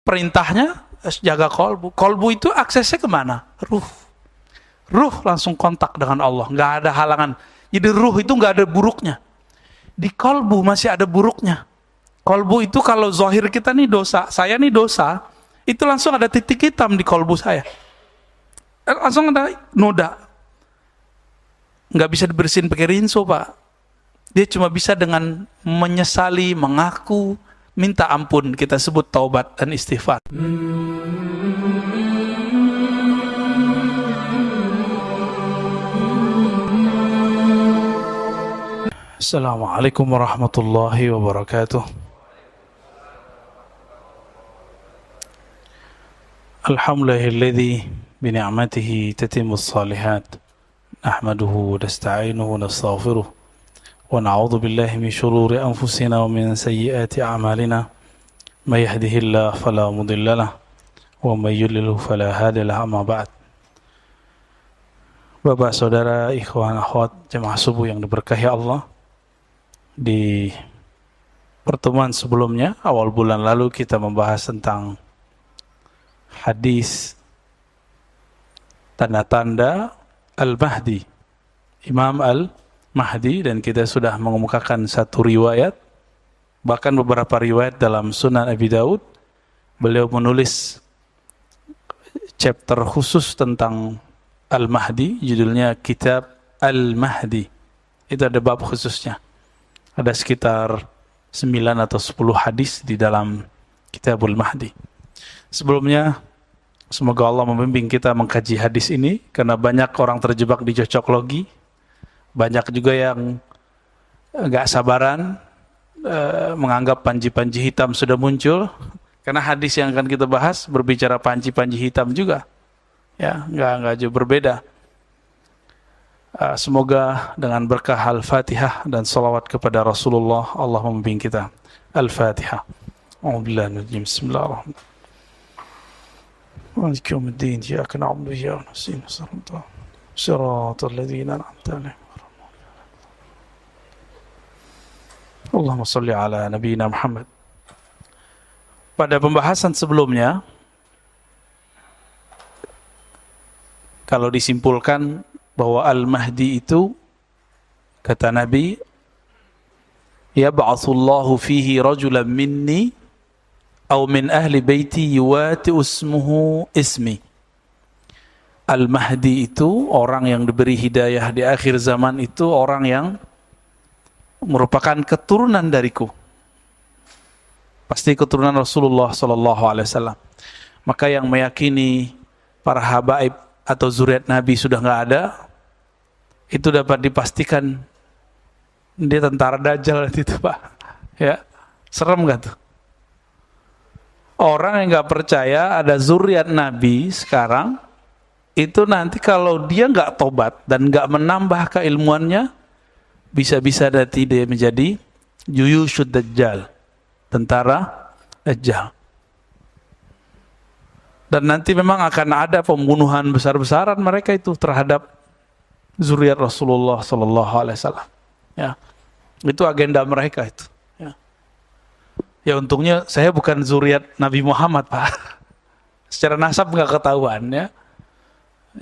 perintahnya jaga kolbu. Kolbu itu aksesnya kemana? Ruh. Ruh langsung kontak dengan Allah, nggak ada halangan. Jadi ruh itu nggak ada buruknya. Di kolbu masih ada buruknya. Kolbu itu kalau zahir kita nih dosa, saya nih dosa, itu langsung ada titik hitam di kolbu saya. Langsung ada noda. Nggak bisa dibersihin pakai rinso, Pak. Dia cuma bisa dengan menyesali, mengaku, minta ampun. Kita sebut taubat dan istighfar. Assalamualaikum warahmatullahi wabarakatuh. Alhamdulillahilladzi bini'matihi tatimmus shalihat. Nahmaduhu wa nasta'inuhu wa nastaghfiruh. Wa na'udzu billahi min shururi anfusina wa min sayyiati a'malina. May yahdihillahu fala mudilla lahu wa may yudlil fala hadiya lahu. Amma ba'd. Bapak, saudara, ikhwan, akhwat, jemaah subuh yang diberkahi Allah. Di pertemuan sebelumnya, awal bulan lalu kita membahas tentang hadis tanda-tanda Al-Mahdi, Imam Al-Mahdi, dan kita sudah mengemukakan satu riwayat, bahkan beberapa riwayat dalam Sunan Abi Daud. Beliau menulis chapter khusus tentang Al-Mahdi, judulnya Kitab Al-Mahdi. Itu ada bab khususnya. Ada sekitar 9 atau 10 hadis di dalam Kitabul Mahdi. Sebelumnya, semoga Allah membimbing kita mengkaji hadis ini, karena banyak orang terjebak di cocoklogi, banyak juga yang gak sabaran, menganggap panji-panji hitam sudah muncul, karena hadis yang akan kita bahas berbicara panji-panji hitam juga. Ya, nggak jauh berbeda. Semoga dengan berkah Al-Fatihah dan salawat kepada Rasulullah, Allah membimbing kita. Al-Fatihah. A'udzubillahi bismillahirrahmanirrahim. Maliki yaumiddin, iyyaka na'budu wa iyyaka nasta'in, shiratal ladzina an'amta 'alaihim. Allahumma shalli ala nabiyyina Muhammad. Pada pembahasan sebelumnya, kalau disimpulkan bahwa Al-Mahdi itu, kata Nabi, yab'atsullahu fihi rajulan minni aw min ahli baiti yuwati ismuhu ismi. Al-Mahdi itu orang yang diberi hidayah di akhir zaman, itu orang yang merupakan keturunan dariku, pasti keturunan Rasulullah SAW. Maka yang meyakini para habaib atau zuriat Nabi sudah nggak ada, itu dapat dipastikan dia tentara Dajjal itu, Pak. Ya, serem nggak tuh? Orang yang nggak percaya ada zuriat Nabi sekarang, itu nanti kalau dia nggak tobat dan nggak menambah keilmuannya, bisa-bisa nanti dia menjadi Juyushud Dajjal, tentara Dajjal. Dan nanti memang akan ada pembunuhan besar-besaran mereka itu terhadap zuriat Rasulullah SAW. Ya, itu agenda mereka itu. Ya, ya untungnya saya bukan zuriat Nabi Muhammad, Pak. Secara nasab nggak ketahuan ya.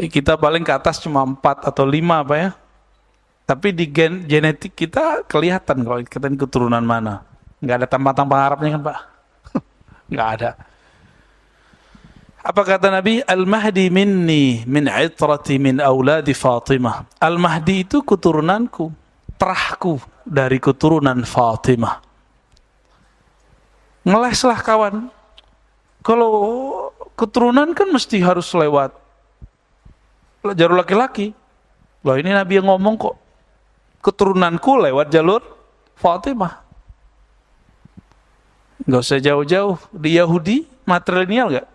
Kita paling ke atas cuma 4 atau 5, Pak ya. Tapi di genetik kita kelihatan kalau kita ini keturunan mana. Nggak ada tampang-tampang Arabnya kan, Pak? Nggak ada. Apa kata Nabi? Al-Mahdi minni min itrati min auladi Fatimah. Al-Mahdi itu keturunanku, terahku dari keturunan Fatimah. Ngeleslah kawan. Kalau keturunan kan mesti harus lewat jalur laki-laki. Loh, ini Nabi yang ngomong kok. Keturunanku lewat jalur Fatimah. Nggak usah jauh-jauh. Di Yahudi matrilineal nggak?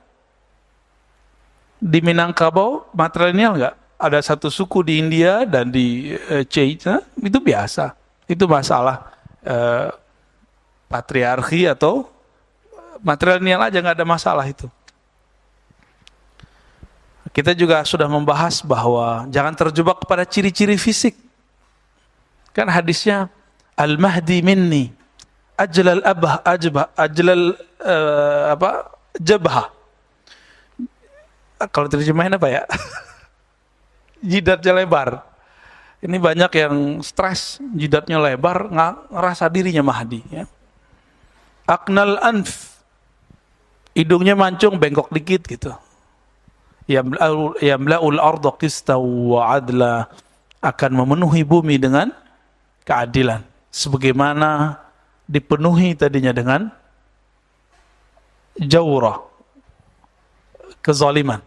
Di Minangkabau matrilineal nggak? Ada satu suku di India dan di China, itu biasa. Itu masalah patriarki atau matrilineal aja, nggak ada masalah itu. Kita juga sudah membahas bahwa jangan terjebak kepada ciri-ciri fisik. Kan hadisnya Al-Mahdi minni ajlal jabha. Kalau terjemahin apa ya? Jidatnya lebar. Ini banyak yang stres, jidatnya lebar, ngerasa dirinya Mahdi. Ya. Aknal anf, hidungnya mancung, bengkok dikit gitu. Yamla'ul arda qista wa adla, akan memenuhi bumi dengan keadilan. Sebagaimana dipenuhi tadinya dengan jawrah, kezaliman.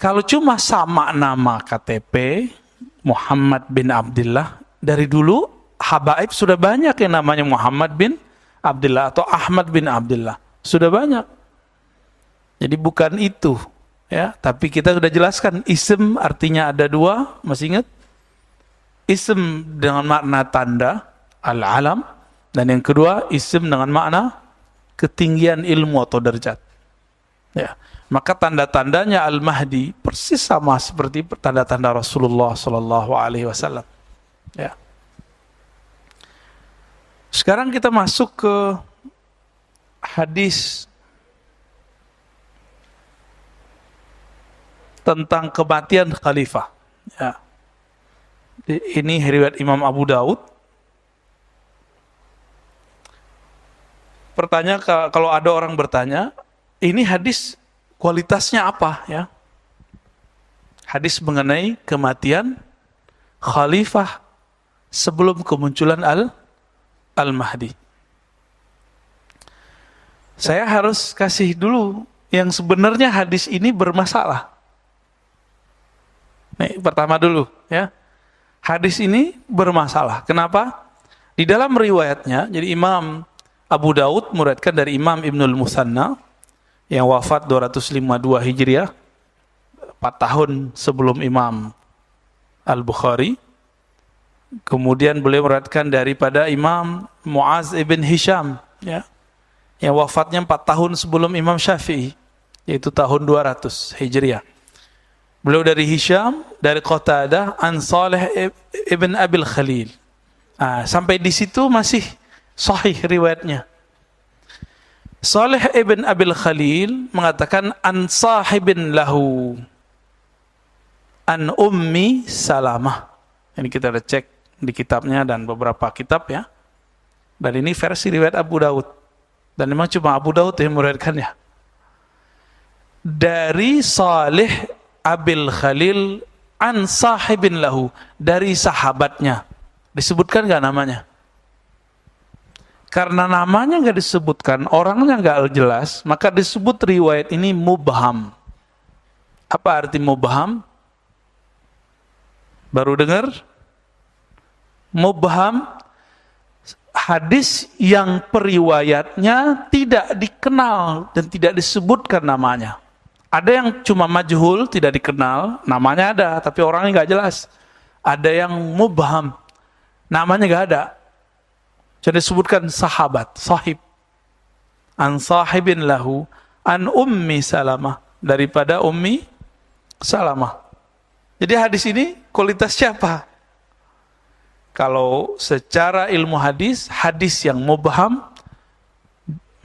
Kalau cuma sama nama KTP Muhammad bin Abdullah, dari dulu habaib sudah banyak yang namanya Muhammad bin Abdullah atau Ahmad bin Abdullah. Sudah banyak. Jadi bukan itu, ya. Tapi kita sudah jelaskan ism artinya ada dua, masih ingat? Ism dengan makna tanda al-alam, dan yang kedua ism dengan makna ketinggian ilmu atau derajat. Ya. Maka tanda-tandanya Al-Mahdi persis sama seperti tanda-tanda Rasulullah sallallahu alaihi wasallam. Ya. Sekarang kita masuk ke hadis tentang kematian khalifah. Ya. Ini riwayat Imam Abu Daud. Pertanyaan, kalau ada orang bertanya, ini hadis kualitasnya apa, ya? Hadis mengenai kematian khalifah sebelum kemunculan Al-Mahdi. Saya harus kasih dulu yang sebenarnya hadis ini bermasalah. Nih, pertama dulu, ya. Hadis ini bermasalah. Kenapa? Di dalam riwayatnya, jadi Imam Abu Daud meriwayatkan dari Imam Ibnul Musanna yang wafat 252 Hijriah, 4 tahun sebelum Imam Al-Bukhari. Kemudian beliau meriwayatkan daripada Imam Muaz ibn Hisham, ya, yang wafatnya 4 tahun sebelum Imam Syafi'i, yaitu tahun 200 Hijriah. Beliau dari Hisham, dari Qatadah, an Saleh ibn Abil Khalil. Sampai di situ masih sahih riwayatnya. Saleh ibn Abil Khalil mengatakan an sahibin lahu an ummi Salamah. Ini kita udah cek di kitabnya dan beberapa kitab, ya. Dan ini versi riwayat Abu Daud. Dan memang cuma Abu Daud yang meriwayatkannya. Dari Saleh Abil Khalil an sahibin lahu, dari sahabatnya. Disebutkan nggak namanya? Karena namanya nggak disebutkan, orangnya nggak jelas, maka disebut riwayat ini mubham. Apa arti mubham? Baru dengar? Mubham, hadis yang periwayatnya tidak dikenal dan tidak disebutkan namanya. Ada yang cuma majhul, tidak dikenal, namanya ada, tapi orangnya nggak jelas. Ada yang mubham, namanya nggak ada. Jadi disebutkan sahabat, sahib. An sahibin lahu, an ummi Salamah, daripada ummi Salamah. Jadi hadis ini kualitasnya apa? Kalau secara ilmu hadis, hadis yang mubham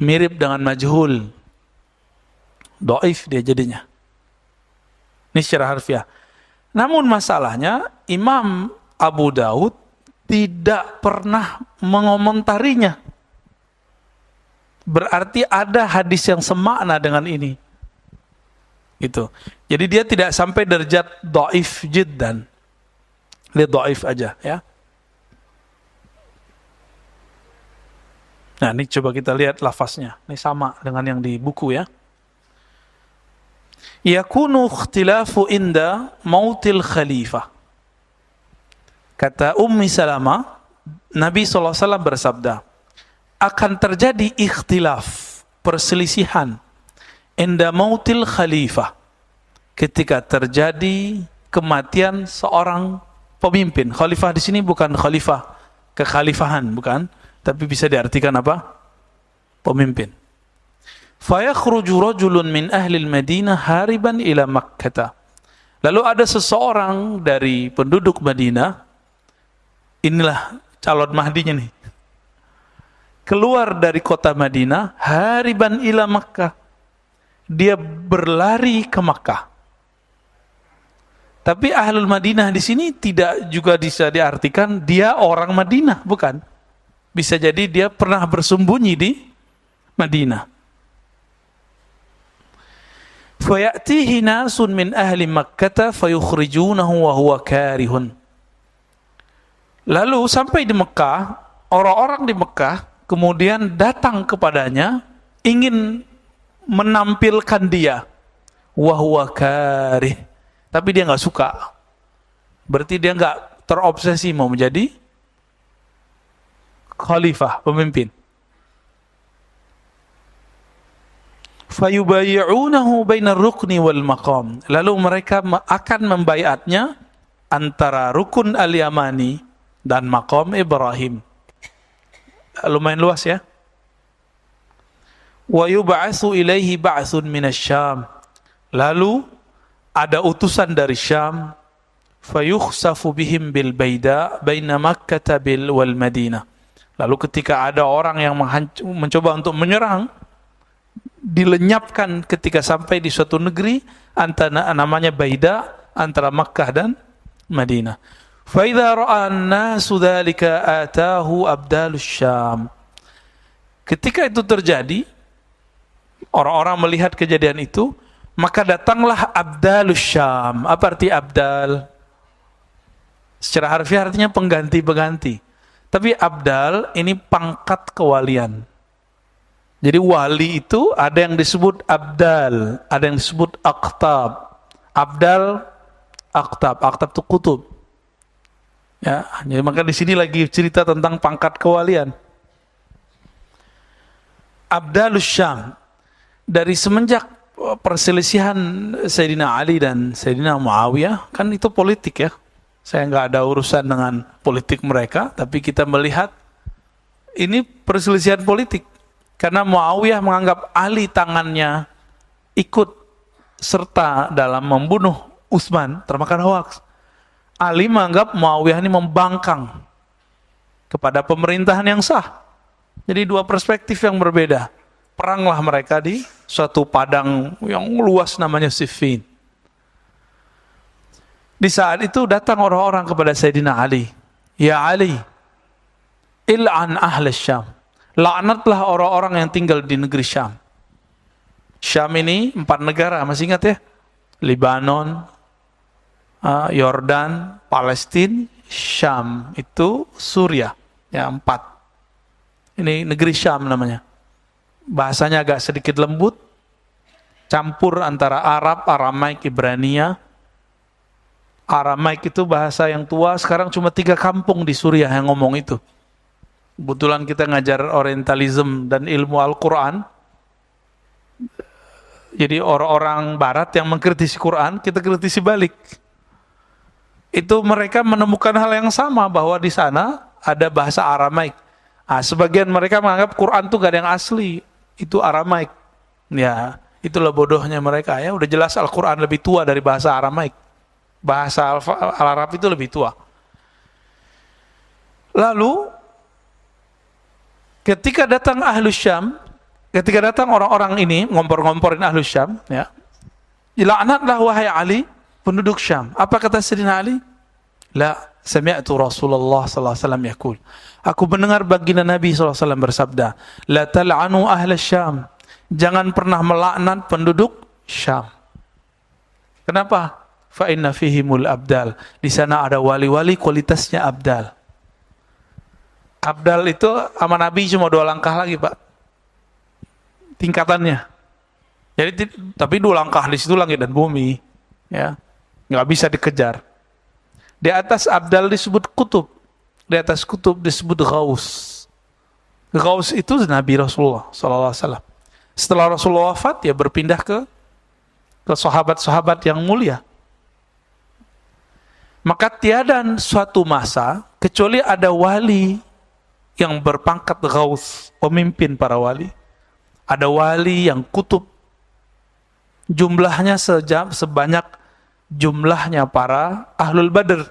mirip dengan majhul. Dhaif dia jadinya. Ini secara harfiah. Namun masalahnya, Imam Abu Daud tidak pernah mengomentarinya. Berarti ada hadis yang semakna dengan ini. Gitu. Jadi dia tidak sampai derajat dhaif jiddan. Dia dhaif aja, ya. Nah, ini coba kita lihat lafaznya. Ini sama dengan yang di buku, ya. Yakunu ikhtilafu inda mautil khalifah. Kata Ummi Salamah, Nabi SAW bersabda, akan terjadi ikhtilaf, perselisihan, inda mautil khalifah, ketika terjadi kematian seorang pemimpin. Khalifah di sini bukan khalifah kekhalifahan, bukan, tapi bisa diartikan apa? Pemimpin. Fayakhruju rajulun min ahli al-Madinah hariban ila Makkah. Lalu ada seseorang dari penduduk Madinah, inilah calon Mahdinya nih, keluar dari kota Madinah, hariban ila Makkah. Dia berlari ke Makkah. Tapi Ahlul Madinah di sini tidak juga bisa diartikan dia orang Madinah, bukan. Bisa jadi dia pernah bersembunyi di Madinah. Fayatihi nasun min ahli Makkah fayukhrijunahu wa huwa karihun. Lalu sampai di Mekah, orang-orang di Mekah kemudian datang kepadanya ingin menampilkan dia, wa huwa karih. Tapi dia nggak suka. Berarti dia nggak terobsesi mau menjadi khalifah, pemimpin. Fayubayi'unahu bainar rukni wal maqam. Lalu mereka akan membaiatnya antara rukun al-Yamani dan maqam Ibrahim. Lumayan luas ya. Wa yub'atsu ilaihi ba'tsun minasyam. Lalu ada utusan dari Syam, fayukhsafu bihim bil baida baina Makkah wal Madinah. Lalu ketika ada orang yang mencoba untuk menyerang, dilenyapkan ketika sampai di suatu negeri antara namanya Baida, antara Makkah dan Madinah. Fa idza ra'a an-nasu dzalika ataahu abdalus Syam. Ketika itu terjadi, orang-orang melihat kejadian itu, maka datanglah abdalus Syam. Apa arti abdal? Secara harfiah artinya pengganti-pengganti. Tapi abdal ini pangkat kewalian. Jadi wali itu ada yang disebut abdal, ada yang disebut aqtab. Abdal, aqtab. Aqtab itu kutub. Ya, jadi maka di sini lagi cerita tentang pangkat kewalian. Abdalus Syam. Dari semenjak perselisihan Sayyidina Ali dan Sayyidina Muawiyah, kan itu politik ya. Saya nggak ada urusan dengan politik mereka, tapi kita melihat ini perselisihan politik. Karena Muawiyah menganggap Ali tangannya ikut serta dalam membunuh Utsman, termakan hoaks. Ali menganggap Muawiyah ini membangkang kepada pemerintahan yang sah. Jadi dua perspektif yang berbeda. Peranglah mereka di suatu padang yang luas namanya Siffin. Di saat itu datang orang-orang kepada Sayyidina Ali. Ya Ali, il'an ahli Syam. Laknatlah orang-orang yang tinggal di negeri Syam. Syam ini 4 negara, masih ingat ya? Libanon, Yordan, Palestina, Syam. Itu Suriah. Ya, 4. Ini negeri Syam namanya. Bahasanya agak sedikit lembut, campur antara Arab, Aramaik, Ibrania. Aramaik itu bahasa yang tua, sekarang cuma 3 kampung di Suriah yang ngomong itu. Kebetulan kita ngajar Orientalism dan ilmu Al-Quran. Jadi orang-orang Barat yang mengkritisi Quran, kita kritisi balik. Itu mereka menemukan hal yang sama, bahwa di sana ada bahasa Aramaik. Sebagian mereka menganggap Quran itu gak ada yang asli. Itu Aramaik. Ya, itulah bodohnya mereka ya. Udah jelas Al-Quran lebih tua dari bahasa Aramaik. Bahasa Al-Arab itu lebih tua. Lalu ketika datang Ahlus Syam, ketika datang orang-orang ini ngompor-ngomporin Ahlus Syam, ya. Laknatlah wahai Ali, penduduk Syam. Apa kata Sayyidina Ali? La sami'tu Rasulullah sallallahu alaihi wasallam yaqul. Aku mendengar baginda Nabi sallallahu alaihi wasallam bersabda, la tal'anu ahla Syam. Jangan pernah melaknat penduduk Syam. Kenapa? Fa inna fihimul abdal. Di sana ada wali-wali kualitasnya abdal. Abdal itu sama Nabi cuma 2 langkah lagi, Pak. Tingkatannya. Jadi tapi 2 langkah di situ langit dan bumi, ya. Enggak bisa dikejar. Di atas abdal disebut kutub. Di atas kutub disebut ghaus. Ghaus itu Nabi Rasulullah sallallahu alaihi wasallam. Setelah Rasulullah wafat, ya berpindah ke sahabat-sahabat yang mulia. Maka tiada suatu masa kecuali ada wali yang berpangkat ghaus, pemimpin para wali. Ada wali yang kutub, jumlahnya sebanyak jumlahnya para ahlul badr.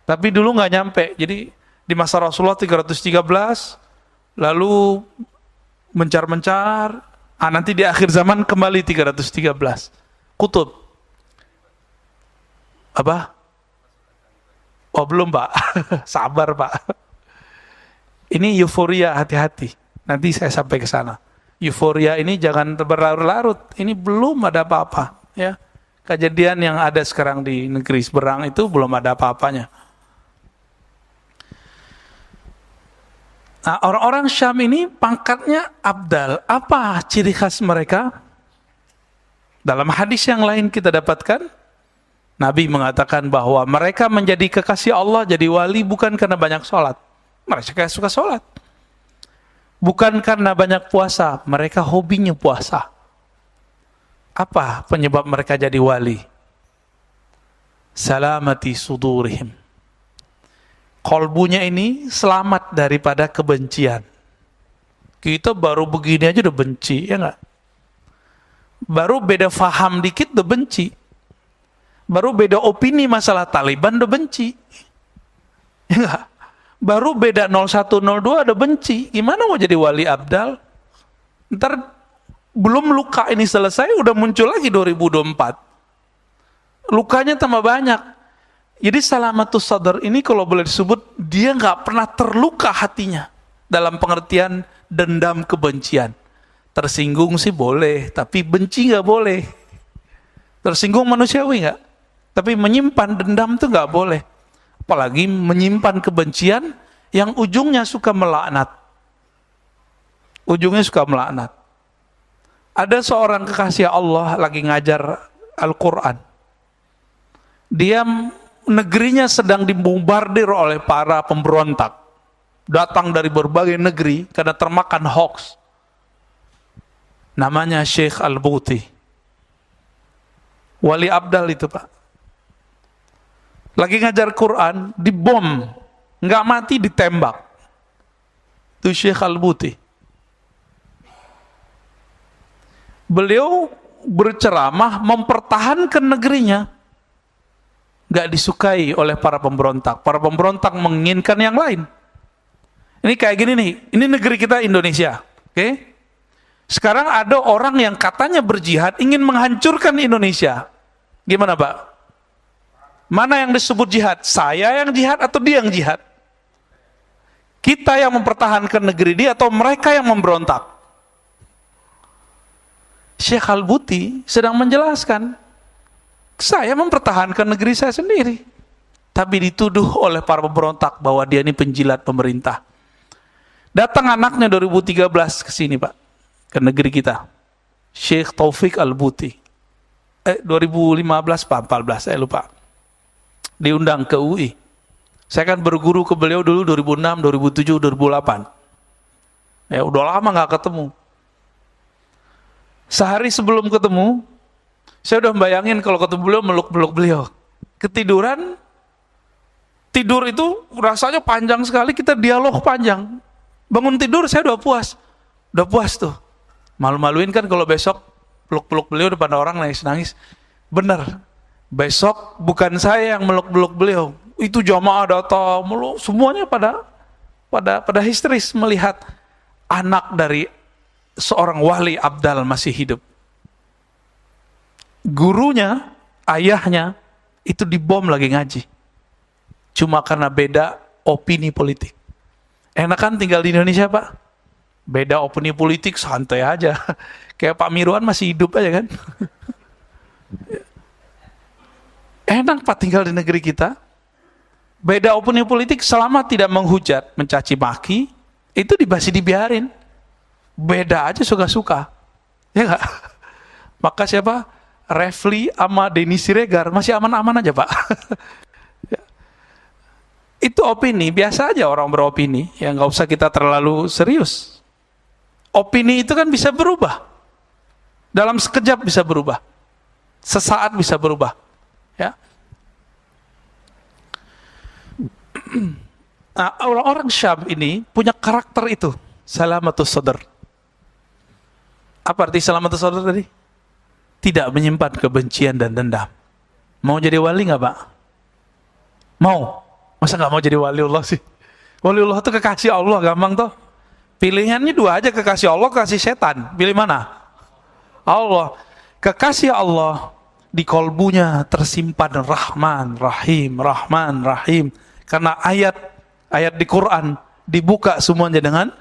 Tapi dulu nggak nyampe. Jadi di masa Rasulullah 313, lalu mencar-mencar, nanti di akhir zaman kembali 313. Kutub. Apa? Oh belum Pak, sabar Pak. Ini euforia, hati-hati. Nanti saya sampai ke sana. Euforia ini jangan berlarut-larut. Ini belum ada apa-apa. Ya, kejadian yang ada sekarang di negeri Seberang itu belum ada apa-apanya. Nah, orang-orang Syam ini pangkatnya abdal. Apa ciri khas mereka? Dalam hadis yang lain kita dapatkan, Nabi mengatakan bahwa mereka menjadi kekasih Allah, jadi wali bukan karena banyak sholat. Mereka suka sholat. Bukan karena banyak puasa, mereka hobinya puasa. Apa penyebab mereka jadi wali? Salamati sudurihim. Kolbunya ini selamat daripada kebencian. Kita baru begini aja udah benci, ya enggak? Baru beda faham dikit udah benci. Baru beda opini masalah Taliban udah benci. Ya enggak? Baru beda 0102 udah benci. Gimana mau jadi wali abdal? Ntar belum luka ini selesai udah muncul lagi 2024. Lukanya tambah banyak. Jadi salamatus sadar ini kalau boleh disebut, dia nggak pernah terluka hatinya dalam pengertian dendam kebencian. Tersinggung sih boleh, tapi benci nggak boleh. Tersinggung manusiawi nggak? Tapi menyimpan dendam tuh nggak boleh. Apalagi menyimpan kebencian yang ujungnya suka melaknat. Ujungnya suka melaknat. Ada seorang kekasih Allah lagi ngajar Al-Quran. Dia negerinya sedang dibombardir oleh para pemberontak. Datang dari berbagai negeri karena termakan hoax. Namanya Syekh Al-Buti. Wali abdal itu Pak. Lagi ngajar Quran, dibom. Nggak mati, ditembak. Itu Syekh Al-Buti. Beliau berceramah mempertahankan negerinya. Nggak disukai oleh para pemberontak. Para pemberontak menginginkan yang lain. Ini kayak gini nih, ini negeri kita Indonesia. Oke? Sekarang ada orang yang katanya berjihad ingin menghancurkan Indonesia. Gimana Pak? Mana yang disebut jihad? Saya yang jihad atau dia yang jihad? Kita yang mempertahankan negeri dia atau mereka yang memberontak? Syekh Al-Buti sedang menjelaskan, saya mempertahankan negeri saya sendiri, tapi dituduh oleh para pemberontak bahwa dia ini penjilat pemerintah. Datang anaknya 2013 ke sini Pak, ke negeri kita, Syekh Taufik Al-Buti. 2015 Pak, 14 saya lupa. Diundang ke UI. Saya kan berguru ke beliau dulu 2006, 2007, 2008. Ya udah lama nggak ketemu. Sehari sebelum ketemu, saya udah membayangin kalau ketemu beliau, meluk-meluk beliau. Ketiduran, tidur itu rasanya panjang sekali, kita dialog panjang. Bangun tidur saya udah puas tuh. Malu-maluin kan kalau besok peluk-peluk beliau depan orang nangis-nangis. Bener, besok bukan saya yang meluk-meluk beliau, itu jamaah datang, semuanya pada histeris melihat anak dari seorang wali abdal masih hidup. Gurunya, ayahnya, itu dibom lagi ngaji. Cuma karena beda opini politik. Enak kan tinggal di Indonesia Pak? Beda opini politik, santai aja. Kayak Pak Mirwan masih hidup aja kan? Enak Pak tinggal di negeri kita. Beda opini politik selama tidak menghujat, mencaci maki, itu masih dibiarin. Beda aja suka-suka. Ya enggak? Maka siapa? Refli sama Denny Siregar masih aman-aman aja Pak. Itu opini, biasa aja orang beropini. Ya nggak usah kita terlalu serius. Opini itu kan bisa berubah. Dalam sekejap bisa berubah. Sesaat bisa berubah. Ya. Nah, orang-orang Syam ini punya karakter itu, salamatus sadar. Apa arti salamatus sadar tadi? Tidak menyimpan kebencian dan dendam. Mau jadi wali nggak Pak? Mau? Masa nggak mau jadi waliullah sih? Waliullah itu kekasih Allah, gampang toh. Pilihannya dua aja, kekasih Allah, kekasih setan. Pilih mana? Allah. Kekasih Allah di kolbunya tersimpan Rahman, Rahim, Rahman, Rahim. Karena ayat di Quran dibuka semuanya dengan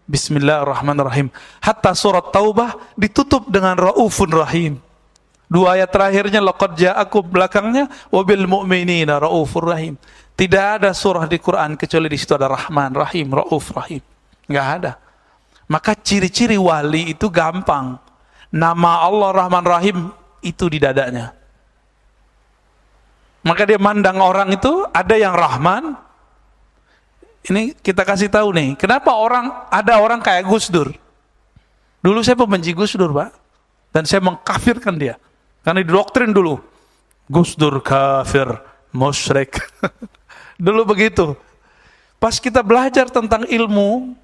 Bismillahirrahmanirrahim. Hatta surat Taubah ditutup dengan Raufun Rahim. Dua ayat terakhirnya laqad ja'akum, belakangnya wabil mu'minina Raufur Rahim. Tidak ada surah di Quran kecuali di situ ada Rahman, Rahim, Rauf, Rahim. Enggak ada. Maka ciri-ciri wali itu gampang. Nama Allah Rahman Rahim itu di dadanya. Maka dia mandang orang itu ada yang Rahman. Ini kita kasih tahu nih, kenapa ada orang kayak Gus Dur. Dulu saya pembenci Gus Dur, Pak. Dan saya mengkafirkan dia. Karena didoktrin dulu. Gus Dur kafir, musyrik. Dulu begitu. Pas kita belajar tentang ilmu,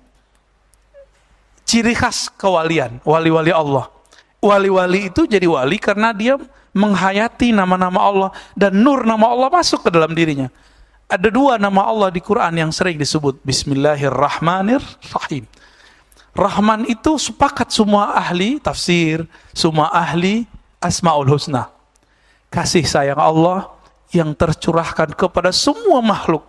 ciri khas kewalian, wali-wali Allah. Wali-wali itu jadi wali karena dia menghayati nama-nama Allah. Dan nur nama Allah masuk ke dalam dirinya. Ada dua nama Allah di Quran yang sering disebut. Bismillahirrahmanirrahim. Rahman itu sepakat semua ahli tafsir, semua ahli Asmaul Husna. Kasih sayang Allah yang tercurahkan kepada semua makhluk.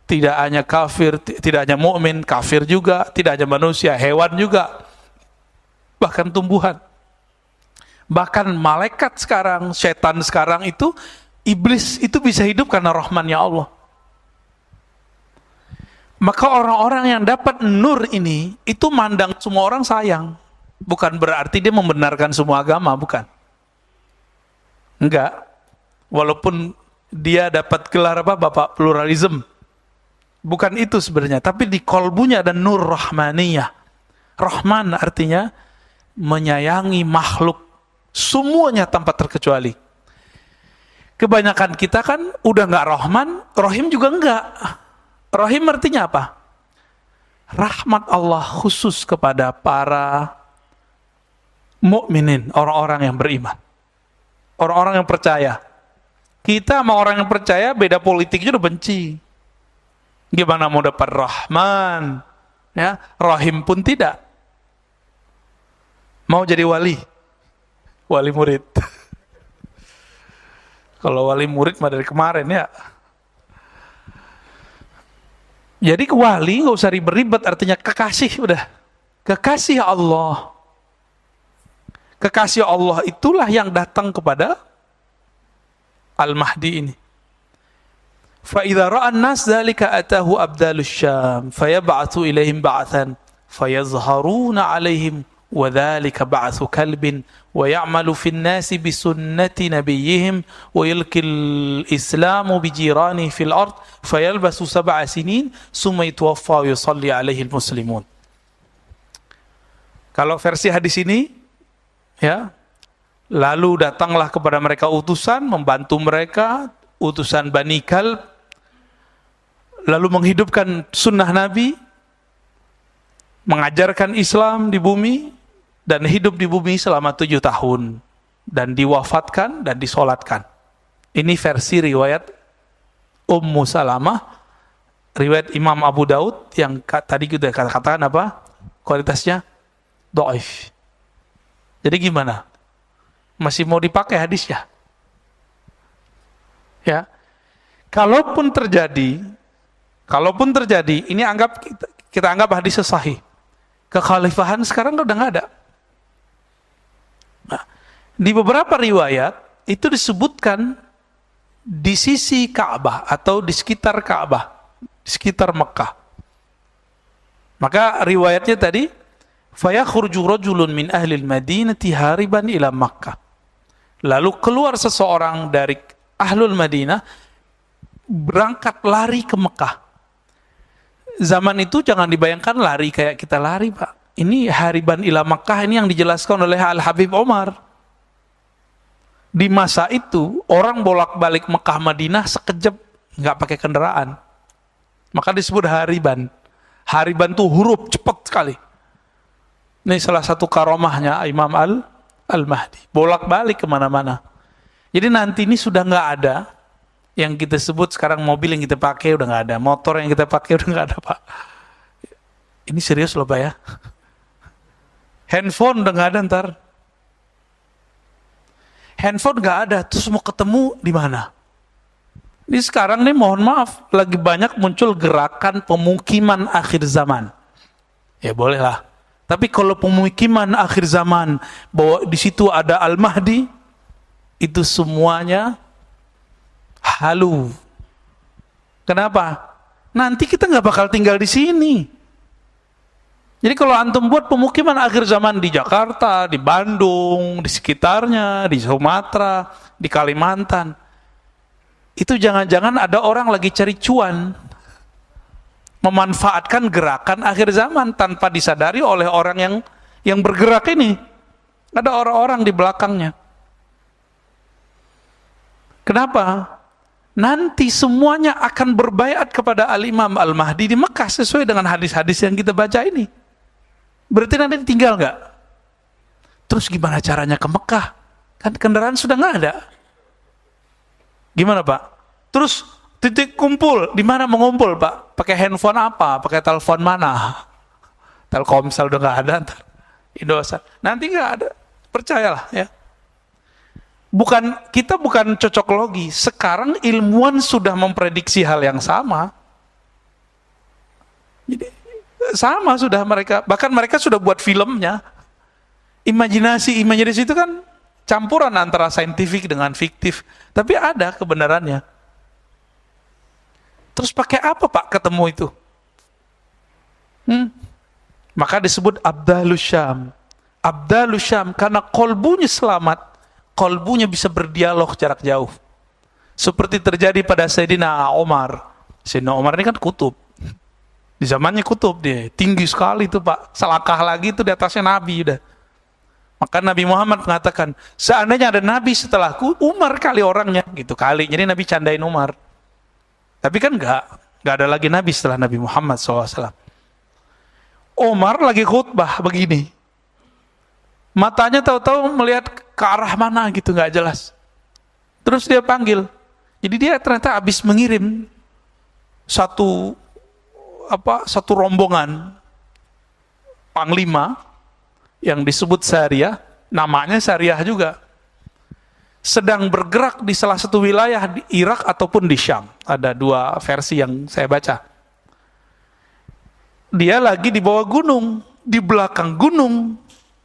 Tidak hanya kafir, tidak hanya mukmin, kafir juga, tidak hanya manusia, hewan juga. Bahkan tumbuhan. Bahkan malaikat sekarang, setan sekarang itu, iblis itu bisa hidup karena rahmannya Allah. Maka orang-orang yang dapat nur ini, itu mandang semua orang sayang. Bukan berarti dia membenarkan semua agama, bukan. Enggak. Walaupun dia dapat gelar apa, Bapak pluralisme. Bukan itu sebenarnya. Tapi di kolbunya ada nur rahmaniyah. Rahman artinya menyayangi makhluk. Semuanya tanpa terkecuali. Kebanyakan kita kan udah enggak Rahman, Rahim juga enggak. Rahim artinya apa? Rahmat Allah khusus kepada para mukminin, orang-orang yang beriman. Orang-orang yang percaya. Kita sama orang yang percaya beda politiknya udah benci. Gimana mau dapat Rahman? Ya, Rahim pun tidak. Mau jadi wali? Wali murid. Kalau wali murid mah dari kemarin ya. Jadi wali nggak usah ribet-ribet, artinya kekasih udah. Kekasih Allah. Kekasih Allah itulah yang datang kepada Al-Mahdi ini. Fa idza ra'a an-nas dzalika atahu abdalus syam fayab'athu ilaihim ba'than fayazharuna 'alaihim wa dzalika ba'thu kalbin wa ya'malu fin nasi bi sunnati nabiyyihim wa yulkil islamu bi jirani fil ard fayalbasu 7 sinin summa yatawaffa wa yusalli 'alaihi al-muslimun. Kalau versi hadis ini ya, lalu datanglah kepada mereka utusan, membantu mereka, utusan Bani Kalb, lalu menghidupkan sunnah Nabi, mengajarkan Islam di bumi, dan hidup di bumi selama 7 tahun, dan diwafatkan dan disolatkan. Ini versi riwayat Ummu Salamah, riwayat Imam Abu Daud, yang tadi kita katakan apa? Kualitasnya dhaif. Jadi gimana? Masih mau dipakai hadisnya? Ya. Kalaupun terjadi, ini kita anggap hadis sahih. Kekhalifahan sekarang udah nggak ada. Nah, di beberapa riwayat itu disebutkan di sisi Ka'bah atau di sekitar Ka'bah, di sekitar Mekah. Maka riwayatnya tadi fayakhruju rajulun min ahli al-Madinati hariban ila Makkah. Lalu keluar seseorang dari Ahlul Madinah berangkat lari ke Mekah. Zaman itu jangan dibayangkan lari kayak kita lari, Pak. Ini hariban ila Makkah, ini yang dijelaskan oleh Al-Habib Omar. Di masa itu orang bolak-balik Mekah Madinah sekejap, nggak pakai kendaraan. Maka disebut hariban. Hariban tuh huruf cepat sekali. Ini salah satu karomahnya Imam Al-Mahdi. Bolak-balik kemana-mana. Jadi nanti ini sudah nggak ada yang kita sebut sekarang mobil yang kita pakai udah nggak ada. Motor yang kita pakai udah nggak ada, Pak. Ini serius loh Pak ya. Handphone udah nggak ada ntar. Handphone nggak ada, terus mau ketemu di mana? Ini sekarang nih mohon maaf, lagi banyak muncul gerakan pemukiman akhir zaman. Ya bolehlah. Tapi kalau pemukiman akhir zaman bahwa di situ ada Al-Mahdi, itu semuanya halu. Kenapa? Nanti kita nggak bakal tinggal di sini. Jadi kalau antum buat pemukiman akhir zaman di Jakarta, di Bandung, di sekitarnya, di Sumatera, di Kalimantan, itu jangan-jangan ada orang lagi cari cuan, memanfaatkan gerakan akhir zaman tanpa disadari oleh orang yang bergerak ini. Ada orang-orang di belakangnya. Kenapa? Nanti semuanya akan berbaiat kepada Al-Imam Al-Mahdi di Mekah sesuai dengan hadis-hadis yang kita baca ini. Berarti nanti tinggal nggak? Terus gimana caranya ke Mekah? Kan kendaraan sudah nggak ada. Gimana Pak? Terus titik kumpul, di mana mengumpul Pak? Pakai handphone apa? Pakai telepon mana? Telkomsel udah nggak ada, ntar Indosat. Nanti nggak ada, percayalah ya. Kita bukan cocok logi. Sekarang ilmuwan sudah memprediksi hal yang sama. Jadi sama sudah mereka, bahkan mereka sudah buat filmnya. Imajinasi itu kan campuran antara saintifik dengan fiktif, tapi ada kebenarannya. Terus pakai apa Pak ketemu itu? Maka disebut Abdalus Syam. Abdalus Syam karena kolbunya selamat, kolbunya bisa berdialog jarak jauh. Seperti terjadi pada Sayyidina Umar. Sayyidina Umar ini kan kutub. Di zamannya kutub dia, tinggi sekali itu Pak. Selangkah lagi itu di atasnya Nabi udah. Maka Nabi Muhammad mengatakan, seandainya ada Nabi setelahku, Umar kali orangnya, gitu kali. Jadi Nabi candain Umar. Tapi kan enggak ada lagi Nabi setelah Nabi Muhammad SAW. Umar lagi khutbah begini. Matanya tahu-tahu melihat ke arah mana gitu, nggak jelas. Terus dia panggil. Jadi dia ternyata habis mengirim satu rombongan panglima yang disebut Sariyah, namanya Sariyah juga, sedang bergerak di salah satu wilayah di Irak ataupun di Syam. Ada dua versi yang saya baca. Dia lagi di bawah gunung, di belakang gunung,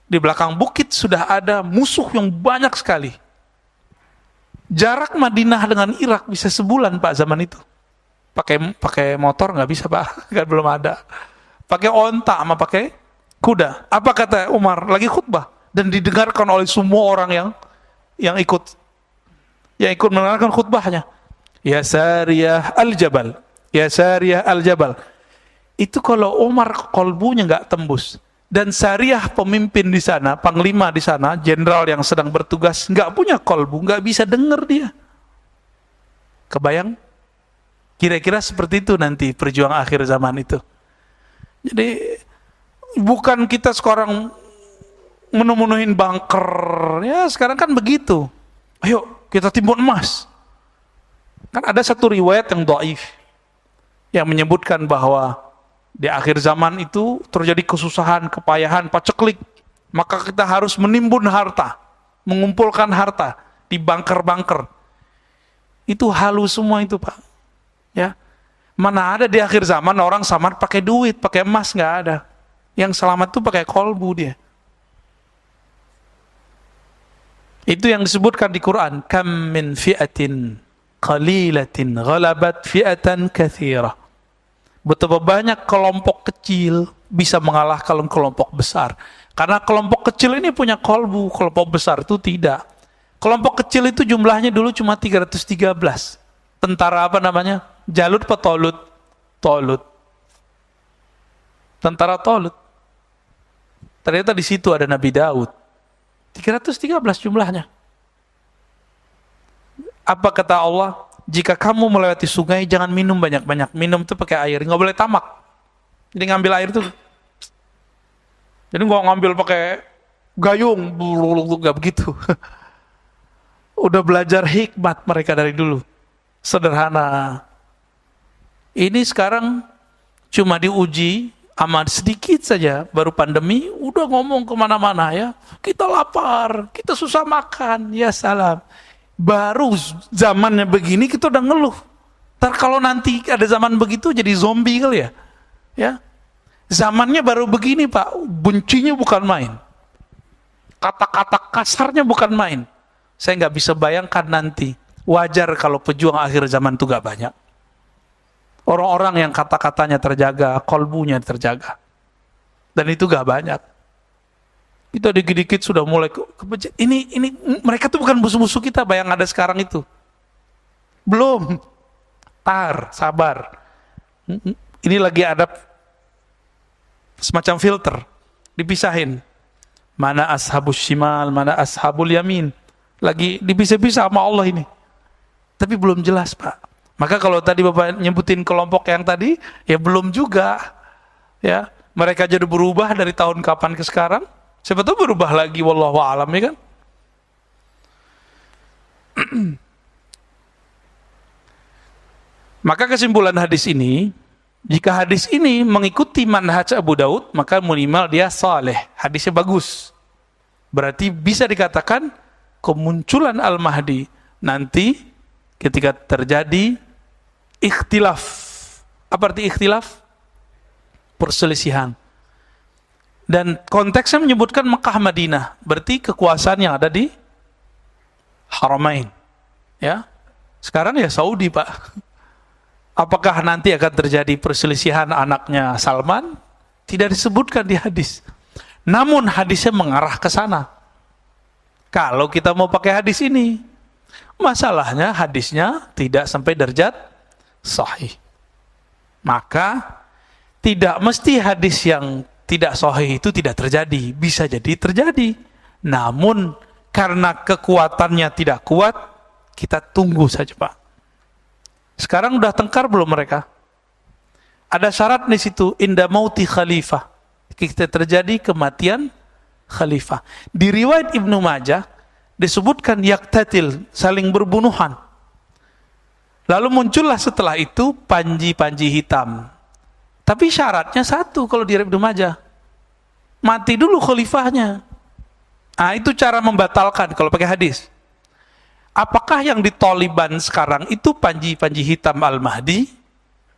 di belakang bukit sudah ada musuh yang banyak sekali. Jarak Madinah dengan Irak bisa sebulan Pak zaman itu. Pakai motor nggak bisa Pak, kan belum ada. Pakai onta sama pakai kuda. Apa kata Umar? Lagi khutbah dan didengarkan oleh semua orang yang ikut mendengarkan khutbahnya. Ya Sariyah al-Jabal, ya Sariyah al-Jabal. Itu kalau Umar kolbunya nggak tembus dan Sariyah pemimpin di sana, panglima di sana, jenderal yang sedang bertugas nggak punya kolbu, nggak bisa dengar dia. Kebayang? Kira-kira seperti itu nanti perjuangan akhir zaman itu. Jadi bukan kita sekarang menuhin bunker. Ya sekarang kan begitu. Ayo kita timbun emas. Kan ada satu riwayat yang dhaif yang menyebutkan bahwa di akhir zaman itu terjadi kesusahan, kepayahan, paceklik. Maka kita harus menimbun harta, mengumpulkan harta di bunker-bunker. Itu halu semua itu Pak. Ya, mana ada di akhir zaman orang selamat pakai duit, pakai emas, nggak ada. Yang selamat tuh pakai kolbu dia. Itu yang disebutkan di Quran, kam min fi'atin qalilatin ghalabat fi'atan katsira. Betapa banyak kelompok kecil bisa mengalahkan kelompok besar. Karena kelompok kecil ini punya kolbu, kelompok besar itu tidak. Kelompok kecil itu jumlahnya dulu cuma 313. Tentara apa namanya? Jalut apa Tolut? Tolut. Tentara Tolut. Ternyata di situ ada Nabi Daud. 313 jumlahnya. Apa kata Allah? Jika kamu melewati sungai, jangan minum banyak-banyak. Minum itu pakai air, nggak boleh tamak. Jadi ngambil air itu. Jadi nggak ngambil pakai gayung, nggak begitu. Udah belajar hikmat mereka dari dulu. Sederhana. Ini sekarang cuma diuji Amat sedikit saja, baru pandemi, udah ngomong kemana-mana ya. Kita lapar, kita susah makan, ya salam. Baru zamannya begini kita udah ngeluh. Ntar kalau nanti ada zaman begitu jadi zombie kali ya. Ya, zamannya baru begini Pak, bencinya bukan main. Kata-kata kasarnya bukan main. Saya nggak bisa bayangkan nanti. Wajar kalau pejuang akhir zaman itu gak banyak. Orang-orang yang kata-katanya terjaga, kolbunya terjaga. Dan itu gak banyak. Kita dikit-dikit sudah mulai kebencian. Ini mereka tuh bukan musuh-musuh kita, yang ada sekarang itu. Belum. Sabar. Ini lagi ada semacam filter, dipisahin. Mana ashabus shimal, mana ashabul yamin. Lagi dipisah-pisah sama Allah ini. Tapi belum jelas Pak. Maka kalau tadi Bapak nyebutin kelompok yang tadi, ya belum juga. Ya, mereka jadi berubah dari tahun kapan ke sekarang. Siapa tahu berubah lagi, wallahu a'lam, ya kan? Maka kesimpulan hadis ini, jika hadis ini mengikuti manhaj Abu Daud, maka minimal dia saleh, hadisnya bagus. Berarti bisa dikatakan kemunculan Al-Mahdi nanti ketika terjadi ikhtilaf. Apa arti ikhtilaf? Perselisihan. Dan konteksnya menyebutkan Mekah Madinah, berarti kekuasaan yang ada di Haramain. Ya. Sekarang ya Saudi, Pak. Apakah nanti akan terjadi perselisihan anaknya Salman? Tidak disebutkan di hadis. Namun hadisnya mengarah ke sana. Kalau kita mau pakai hadis ini, masalahnya hadisnya tidak sampai derajat sahih. Maka tidak mesti hadis yang tidak sahih itu tidak terjadi. Bisa jadi terjadi. Namun karena kekuatannya tidak kuat, kita tunggu saja Pak. Sekarang udah tengkar belum mereka? Ada syarat di situ, inda mauti khalifah. Kita terjadi kematian khalifah. Di riwayat Ibnu Majah disebutkan yaktatil, saling berbunuhan. Lalu muncullah setelah itu panji-panji hitam. Tapi syaratnya satu kalau di Ibnu Majah. Mati dulu khalifahnya. Ah, itu cara membatalkan kalau pakai hadis. Apakah yang di Taliban sekarang itu panji-panji hitam Al-Mahdi?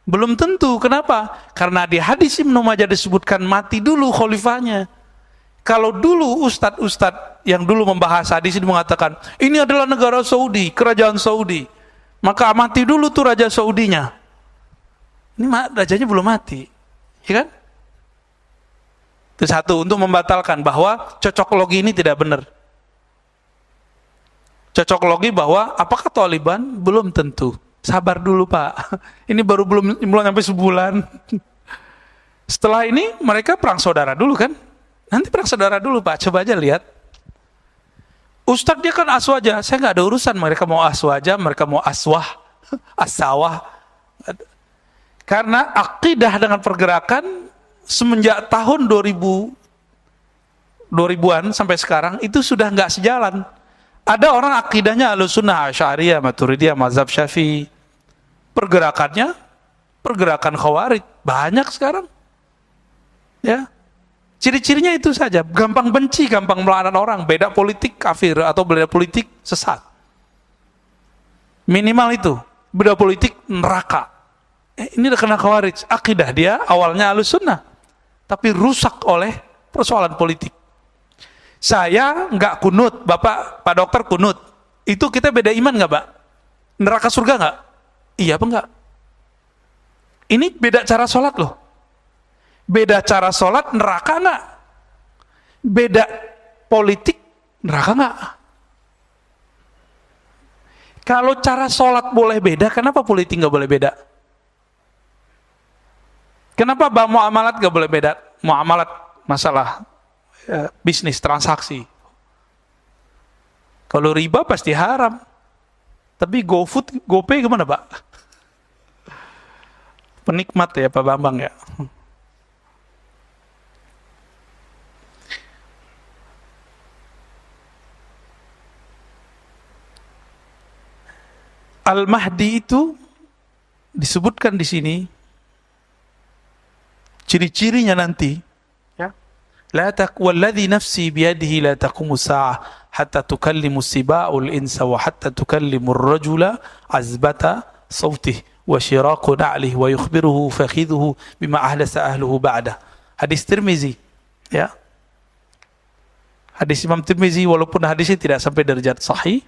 Belum tentu. Kenapa? Karena di hadis Ibnu Majah disebutkan mati dulu khalifahnya. Kalau dulu ustadz-ustadz yang dulu membahas hadis ini mengatakan, ini adalah negara Saudi, kerajaan Saudi. Maka mati dulu tuh raja Saudinya. Ini rajanya belum mati. Ya kan? Itu satu, untuk membatalkan bahwa cocok logi ini tidak benar. Cocok logi bahwa apakah Taliban? Belum tentu. Sabar dulu Pak. Ini baru belum sampai sebulan. Setelah ini mereka perang saudara dulu kan? Nanti perang saudara dulu Pak. Coba aja lihat. Ustadz dia kan aswaja. Saya nggak ada urusan. Mereka mau aswaja, mereka mau aswah, asawah. Karena akidah dengan pergerakan semenjak tahun 2000-an sampai sekarang itu sudah nggak sejalan. Ada orang akidahnya Ahlussunnah, Asy'ariyah, Maturidiyah, mazhab Syafi'i. Pergerakannya pergerakan Khawarij. Banyak sekarang. Ya. Ciri-cirinya itu saja, gampang benci, gampang melaknat orang, beda politik kafir atau beda politik sesat. Minimal itu, beda politik neraka. Ini kena Khawarij. Akidah dia awalnya Ahlussunnah, tapi rusak oleh persoalan politik. Saya nggak kunut, Pak dokter kunut. Itu kita beda iman nggak, Pak? Neraka surga nggak? Iya apa nggak? Ini beda cara sholat loh. Beda cara sholat, neraka nggak? Beda politik, neraka nggak? Kalau cara sholat boleh beda, kenapa politik nggak boleh beda? Kenapa muamalat nggak boleh beda? Muamalat masalah bisnis, transaksi. Kalau riba pasti haram. Tapi GoFood, GoPay gimana Pak? Penikmat ya Pak Bambang ya. Al-Mahdi itu disebutkan di sini ciri-cirinya nanti, ya. Walladzi nafsi biyadihi la taqumu sa'ah hatta tukallimu siba'ul insa wa hatta tukallimu ar-rajula azbata sawtih wa shiraqu na'lihi wa yukhbiruhu fakhidhuhu bima ahdasa ahluhu ba'da. Hadis Tirmizi, ya. Hadis Imam Tirmizi, walaupun hadisnya tidak sampai derajat sahih.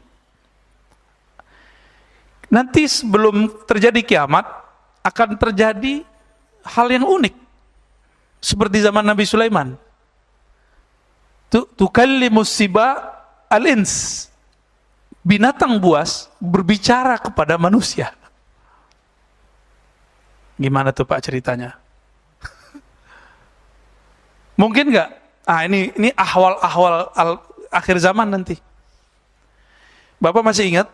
Nanti sebelum terjadi kiamat akan terjadi hal yang unik seperti zaman Nabi Sulaiman. Tukallimus siba al-ins, binatang buas berbicara kepada manusia. Gimana tuh Pak ceritanya? Mungkin nggak? Ini ahwal-ahwal akhir zaman nanti. Bapak masih ingat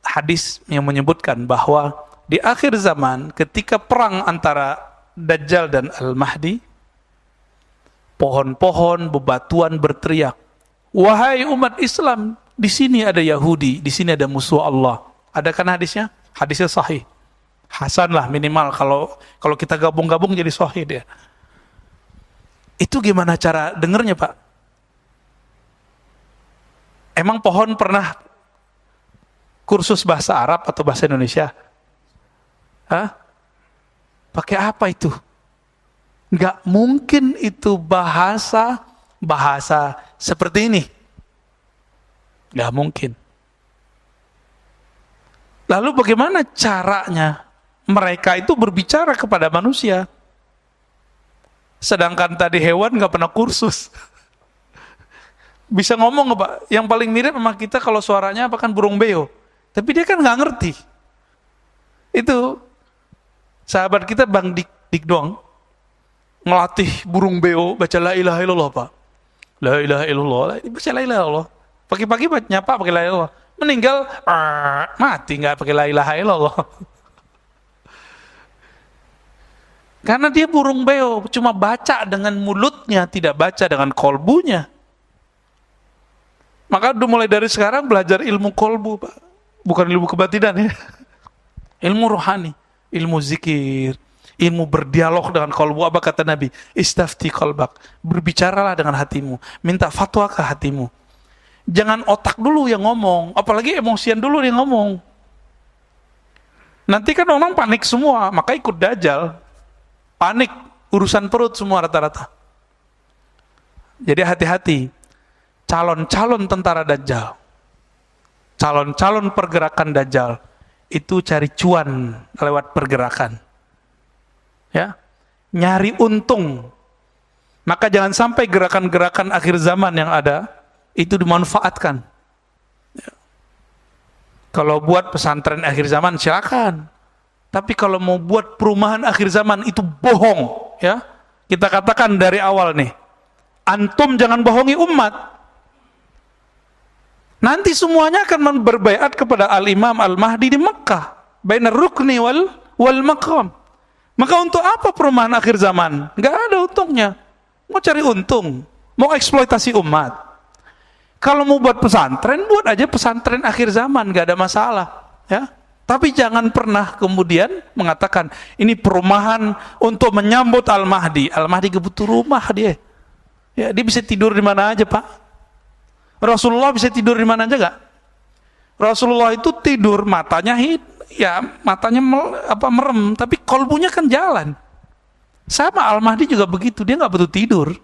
hadis yang menyebutkan bahwa di akhir zaman ketika perang antara Dajjal dan Al-Mahdi, pohon-pohon bebatuan berteriak, "Wahai umat Islam, di sini ada Yahudi, di sini ada musuh Allah." Ada kan hadisnya? Hadisnya sahih. Hasan lah minimal, kalau kita gabung-gabung jadi sahih dia. Itu gimana cara dengernya, Pak? Emang pohon pernah kursus bahasa Arab atau bahasa Indonesia? Hah? Pakai apa itu? Nggak mungkin itu bahasa seperti ini. Nggak mungkin. Lalu bagaimana caranya mereka itu berbicara kepada manusia? Sedangkan tadi hewan nggak pernah kursus. Bisa ngomong nggak, Pak? Yang paling mirip sama kita kalau suaranya apa kan burung beo. Tapi dia kan nggak ngerti. Itu sahabat kita Bang Dik doang ngelatih burung beo baca la ilaha illallah, Pak. La ilaha illallah, baca la ilaha illallah. Pagi-pagi nyapa pakai la ilaha illallah. Meninggal mati nggak pakai la ilaha illallah. Karena dia burung beo, cuma baca dengan mulutnya, tidak baca dengan kolbunya. Maka udah mulai dari sekarang belajar ilmu kolbu, Pak. Bukan ilmu kebatinan ya. Ilmu rohani, ilmu zikir, ilmu berdialog dengan kolbu. Apa kata Nabi? Istafti kolbak. Berbicaralah dengan hatimu. Minta fatwa ke hatimu. Jangan otak dulu yang ngomong, apalagi emosian dulu yang ngomong. Nanti kan orang panik semua, maka ikut Dajjal. Panik, urusan perut semua rata-rata. Jadi hati-hati. Calon-calon tentara Dajjal, calon-calon pergerakan Dajjal, itu cari cuan lewat pergerakan. Ya, nyari untung. Maka jangan sampai gerakan-gerakan akhir zaman yang ada, itu dimanfaatkan. Ya. Kalau buat pesantren akhir zaman, silakan. Tapi kalau mau buat perumahan akhir zaman itu bohong, ya. Kita katakan dari awal nih, antum jangan bohongi umat. Nanti semuanya akan berbaiat kepada Al-Imam Al-Mahdi di Mekah, bainar rukni wal maqam. Maka untuk apa perumahan akhir zaman? Enggak ada untungnya. Mau cari untung, mau eksploitasi umat. Kalau mau buat pesantren, buat aja pesantren akhir zaman, enggak ada masalah, ya. Tapi jangan pernah kemudian mengatakan ini perumahan untuk menyambut Al-Mahdi. Al-Mahdi kebutuh rumah dia. Ya, dia bisa tidur di mana aja, Pak. Rasulullah bisa tidur di mana aja enggak? Rasulullah itu tidur matanya merem, tapi kolbunya kan jalan. Sama Al-Mahdi juga begitu, dia enggak butuh tidur.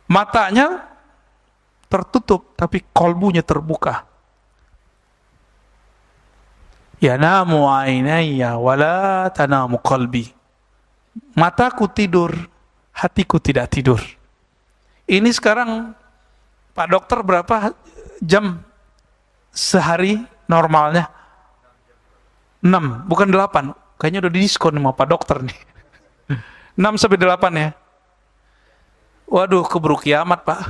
Matanya tertutup, tapi kolbunya terbuka. Yanamu ainayya wala tanamu qalbi. Mataku tidur, hatiku tidak tidur. Ini sekarang Pak Dokter berapa jam sehari normalnya? 6, bukan 8. Kayaknya udah didiskon sama Pak Dokter nih. 6 sampai 8 ya. Waduh, keburu kiamat, Pak.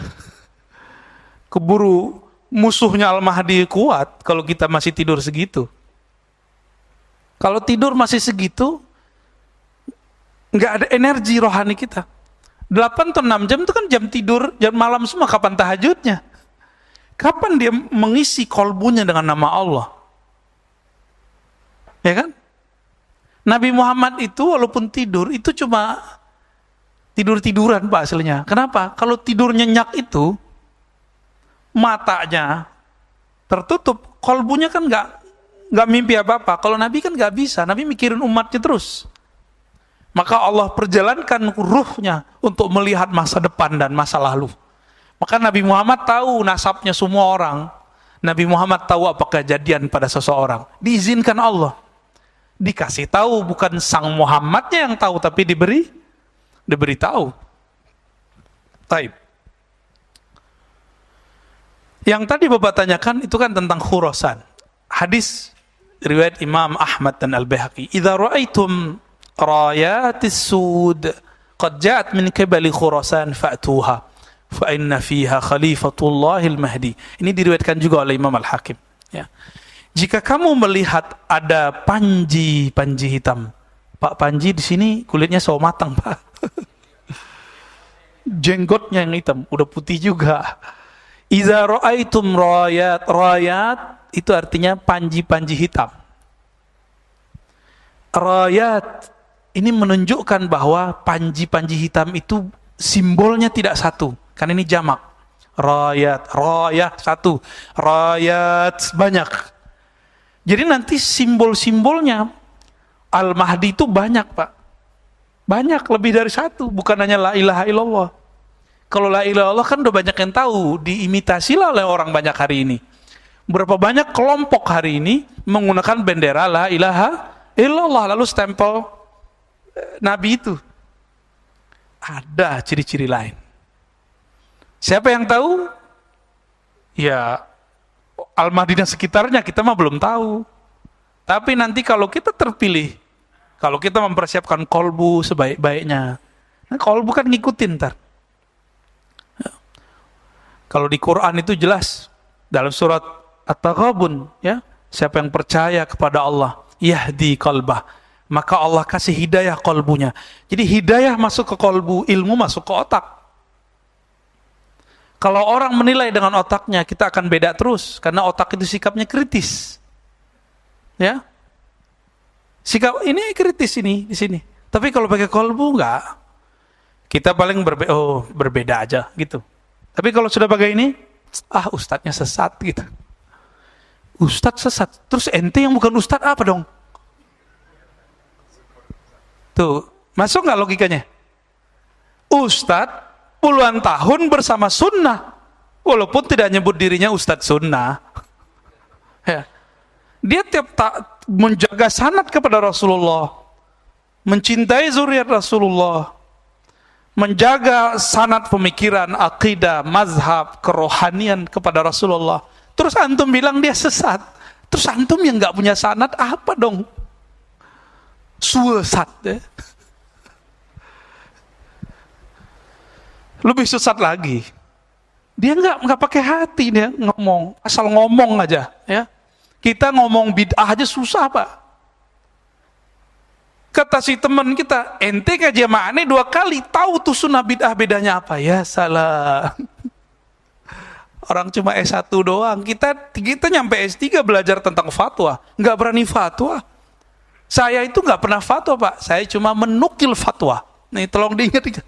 Keburu musuhnya Al-Mahdi kuat kalau kita masih tidur segitu. Kalau tidur masih segitu, nggak ada energi rohani kita. 8 atau 6 jam itu kan jam tidur, jam malam semua, kapan tahajudnya? Kapan dia mengisi kolbunya dengan nama Allah? Ya kan? Nabi Muhammad itu walaupun tidur, itu cuma tidur-tiduran Pak aslinya. Kenapa? Kalau tidur nyenyak itu, matanya tertutup, kolbunya kan nggak mimpi apa-apa. Kalau Nabi kan nggak bisa, Nabi mikirin umatnya terus. Maka Allah perjalankan ruhnya untuk melihat masa depan dan masa lalu. Maka Nabi Muhammad tahu nasabnya semua orang. Nabi Muhammad tahu apa kejadian pada seseorang. Diizinkan Allah. Dikasih tahu, bukan sang Muhammadnya yang tahu, tapi diberi tahu. Taib. Yang tadi Bapak tanyakan itu kan tentang Khurasan. Hadis riwayat Imam Ahmad dan Al-Baihaqi. Idza ra'aitum rayatis sud qad ja'at min qibali Khurasan fa'tuha fa inna fiha Khalifatullahil Mahdi. Ini diriwayatkan juga oleh Imam Al-Hakim, ya. Jika kamu melihat ada panji hitam, Pak, panji di sini kulitnya sawo matang, Pak. Jenggotnya yang hitam, udah putih juga. Iza ra'aitum rayat itu artinya panji hitam. Rayat ini menunjukkan bahwa panji hitam itu simbolnya tidak satu, kan ini jamak. Rayat satu, rayat banyak. Jadi nanti simbol-simbolnya Al-Mahdi itu banyak, Pak. Banyak, lebih dari satu. Bukan hanya la ilaha illallah. Kalau la ilaha illallah kan udah banyak yang tahu. Diimitasilah oleh orang banyak hari ini. Berapa banyak kelompok hari ini menggunakan bendera la ilaha illallah. Lalu stempel Nabi itu. Ada ciri-ciri lain. Siapa yang tahu? Ya, Al-Mahdi dan sekitarnya kita mah belum tahu. Tapi nanti kalau kita terpilih, kalau kita mempersiapkan kolbu sebaik-baiknya, nah kolbu kan ngikutin ntar. Kalau di Quran itu jelas dalam surat At-Taghabun, ya, siapa yang percaya kepada Allah, yahdi qalbah, maka Allah kasih hidayah kolbunya. Jadi hidayah masuk ke kolbu, ilmu masuk ke otak. Kalau orang menilai dengan otaknya, kita akan beda terus, karena otak itu sikapnya kritis. Ya, sikap ini kritis ini di sini. Tapi kalau pakai kolbu enggak, kita paling berbeda aja gitu. Tapi kalau sudah pakai ini, ustadznya sesat gitu. Ustadz sesat, terus ente yang bukan ustadz apa dong? Tuh, masuk nggak logikanya? Ustadz puluhan tahun bersama sunnah, walaupun tidak nyebut dirinya ustadz sunnah. Ya. Dia tiap menjaga sanad kepada Rasulullah, mencintai zuriat Rasulullah, menjaga sanad pemikiran, akidah, mazhab, kerohanian kepada Rasulullah. Terus antum bilang dia sesat. Terus antum yang nggak punya sanad apa dong? Sesat ya. Lebih sesat lagi. Dia nggak pakai hati, dia ngomong, asal ngomong aja, ya. Kita ngomong bid'ah aja susah, Pak. Kata si teman kita, ente kajian ma'ane 2 kali, tahu tuh sunnah bid'ah bedanya apa? Ya salah. Orang cuma S1 doang, kita nyampe S3 belajar tentang fatwa, nggak berani fatwa. Saya itu nggak pernah fatwa, Pak. Saya cuma menukil fatwa. Nih, tolong diingat.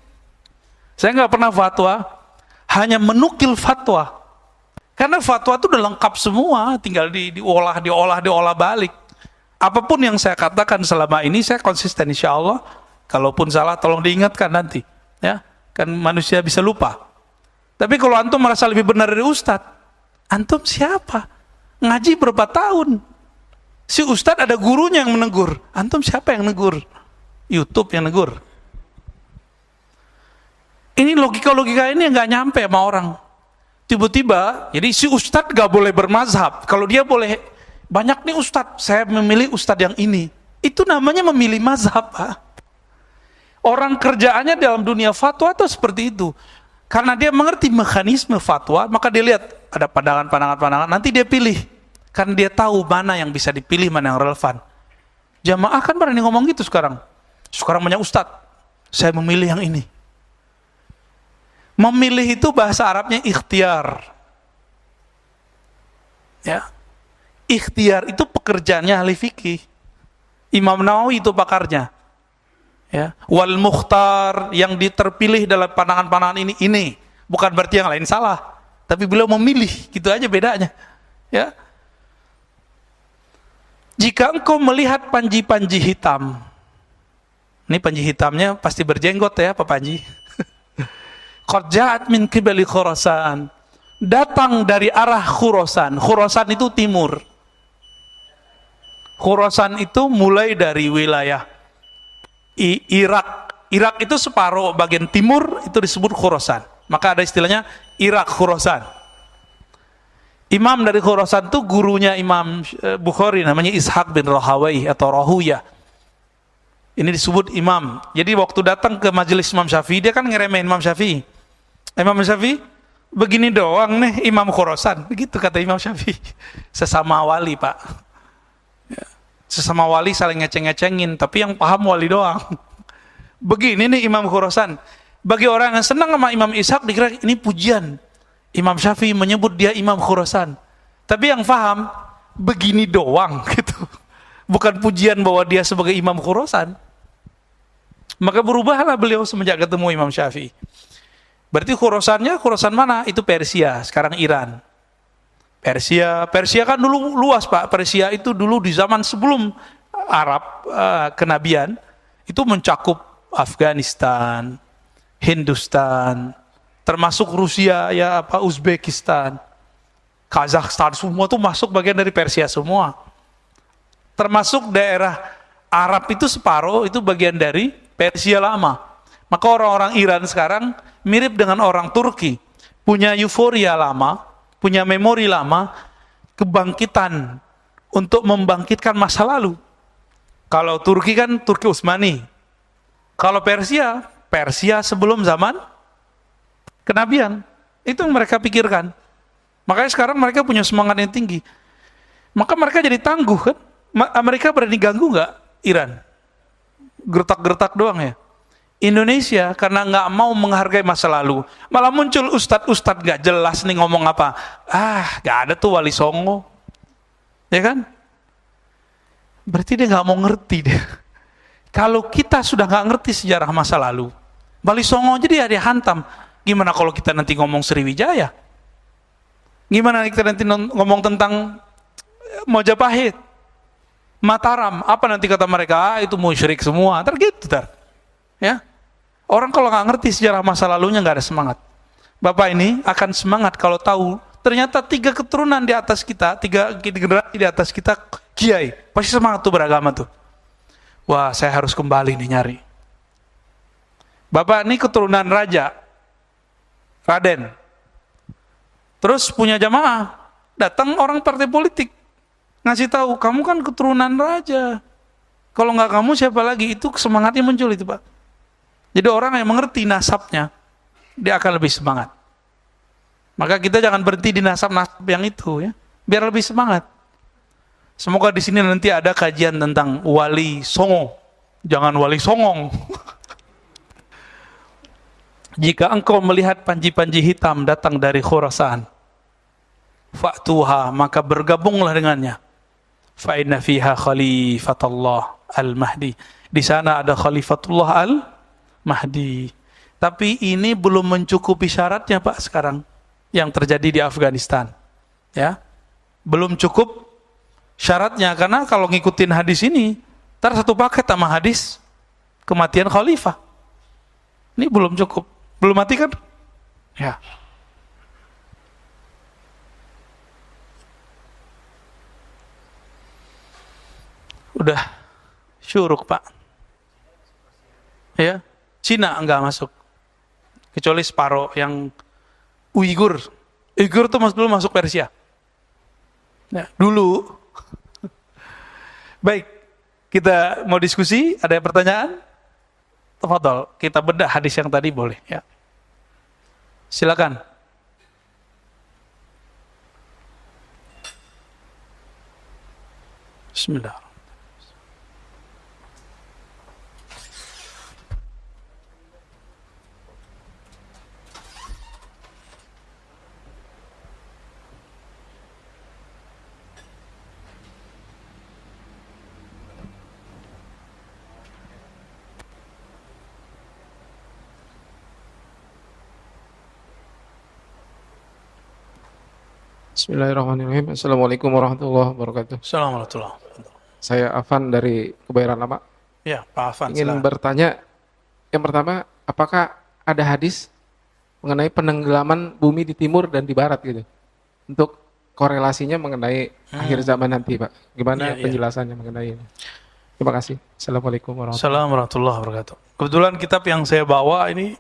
Saya nggak pernah fatwa, hanya menukil fatwa. Karena fatwa itu udah lengkap semua, tinggal diolah balik. Apapun yang saya katakan selama ini, saya konsisten insya Allah. Kalaupun salah, tolong diingatkan nanti. Ya, kan manusia bisa lupa. Tapi kalau antum merasa lebih benar dari ustadz, antum siapa? Ngaji berapa tahun? Si ustadz ada gurunya yang menegur. Antum siapa yang negur? YouTube yang negur. Ini logika-logika ini nggak nyampe sama orang. Tiba-tiba, jadi si ustadz gak boleh bermazhab. Kalau dia boleh, banyak nih ustadz, saya memilih ustadz yang ini. Itu namanya memilih mazhab, Pak. Orang kerjaannya dalam dunia fatwa itu seperti itu. Karena dia mengerti mekanisme fatwa, maka dia lihat ada pandangan, nanti dia pilih. Karena dia tahu mana yang bisa dipilih, mana yang relevan. Jamaah kan berani ngomong gitu sekarang. Sekarang banyak ustadz, saya memilih yang ini. Memilih itu bahasa Arabnya ikhtiar. Ya. Ikhtiar itu pekerjaannya ahli fikih. Imam Nawawi itu pakarnya. Ya, wal mukhtar, yang diterpilih dalam pandangan-pandangan ini bukan berarti yang lain salah, tapi beliau memilih, gitu aja bedanya. Ya, jika engkau melihat panji-panji hitam, ini panji hitamnya pasti berjenggot ya Pak Panji. Qad ja'at min qibali Khurasan, datang dari arah Khurasan. Khurasan itu timur. Khurasan itu mulai dari wilayah Irak. Irak itu separuh bagian timur itu disebut Khurasan. Maka ada istilahnya Irak Khurasan. Imam dari Khurasan itu gurunya Imam Bukhari, namanya Ishaq bin Rahawayh atau Rahuyah. Ini disebut imam. Jadi waktu datang ke majelis Imam Syafi'i, dia kan ngeremehin Imam Syafi'i. Imam Syafi'i, begini doang nih Imam Khurasan. Begitu kata Imam Syafi'i. Sesama wali Pak. Sesama wali saling ngeceng-ngecengin, tapi yang paham wali doang. Begini nih Imam Khurasan. Bagi orang yang senang sama Imam Ishaq, dikira ini pujian. Imam Syafi'i menyebut dia Imam Khurasan. Tapi yang paham, begini doang gitu. Bukan pujian bahwa dia sebagai Imam Khurasan. Maka berubahlah beliau semenjak ketemu Imam Syafi'i. Berarti Khurasannya, Khurasan mana? Itu Persia, sekarang Iran. Persia kan dulu luas Pak. Persia itu dulu di zaman sebelum Arab kenabian itu mencakup Afghanistan, Hindustan, termasuk Rusia ya Uzbekistan, Kazakhstan, semua itu masuk bagian dari Persia semua. Termasuk daerah Arab itu separuh itu bagian dari Persia lama. Maka orang-orang Iran sekarang mirip dengan orang Turki, punya euforia lama, punya memori lama, kebangkitan untuk membangkitkan masa lalu. Kalau Turki kan Turki Utsmani. Kalau Persia, Persia sebelum zaman kenabian. Itu yang mereka pikirkan. Makanya sekarang mereka punya semangat yang tinggi. Maka mereka jadi tangguh kan. Amerika berani ganggu nggak Iran? Gertak-gertak doang ya. Indonesia karena nggak mau menghargai masa lalu, malah muncul ustadz-ustadz nggak jelas nih ngomong apa. Nggak ada tuh Wali Songo, ya kan? Berarti dia nggak mau ngerti deh. Kalau kita sudah nggak ngerti sejarah masa lalu, Wali Songo jadi dia hantam. Gimana kalau kita nanti ngomong Sriwijaya? Gimana kita nanti ngomong tentang Mojapahit, Mataram? Apa nanti kata mereka? Itu musyrik semua. Gitu. Ya, orang kalau nggak ngerti sejarah masa lalunya nggak ada semangat. Bapak ini akan semangat kalau tahu ternyata 3 keturunan di atas kita, 3 generasi di atas kita kiai, pasti semangat tuh beragama tuh. Wah, saya harus kembali nih nyari. Bapak ini keturunan raja, Raden. Terus punya jamaah, datang orang partai politik ngasih tahu, kamu kan keturunan raja. Kalau nggak kamu siapa lagi? Itu semangatnya muncul itu Pak. Jadi orang yang mengerti nasabnya, dia akan lebih semangat. Maka kita jangan berhenti di nasab-nasab yang itu ya, biar lebih semangat. Semoga di sini nanti ada kajian tentang Wali Songo. Jangan Wali Songong. Jika engkau melihat panji-panji hitam datang dari Khurasan, fa'tuha, maka bergabunglah dengannya. Fa inna fiha khalifatullah al-Mahdi. Di sana ada khalifatullah al-Mahdi. Tapi ini belum mencukupi syaratnya Pak sekarang yang terjadi di Afghanistan. Ya. Belum cukup syaratnya karena kalau ngikutin hadis ini, ntar satu paket sama hadis kematian khalifah. Ini belum cukup. Belum mati kan? Ya. Udah syuruk Pak. Ya. Cina enggak masuk. Kecuali separuh yang Uighur. Uighur tuh dulu masuk Persia. Ya, dulu. Baik. Kita mau diskusi, ada pertanyaan? Tafadhol, kita bedah hadis yang tadi boleh ya. Silakan. Bismillah. Bismillahirrahmanirrahim. Assalamualaikum warahmatullahi wabarakatuh. Assalamualaikum. Saya Afan dari Kebayoran Lama. Ya, Pak Afan, Ingin silakan. bertanya, yang pertama, apakah ada hadis mengenai penenggelaman bumi di timur dan di barat gitu? Untuk korelasinya mengenai akhir zaman nanti, Pak. Gimana Iya, iya. penjelasannya mengenai ini? Terima kasih. Assalamualaikum warahmatullahi Assalamualaikum warahmatullahi wabarakatuh. Kebetulan kitab yang saya bawa ini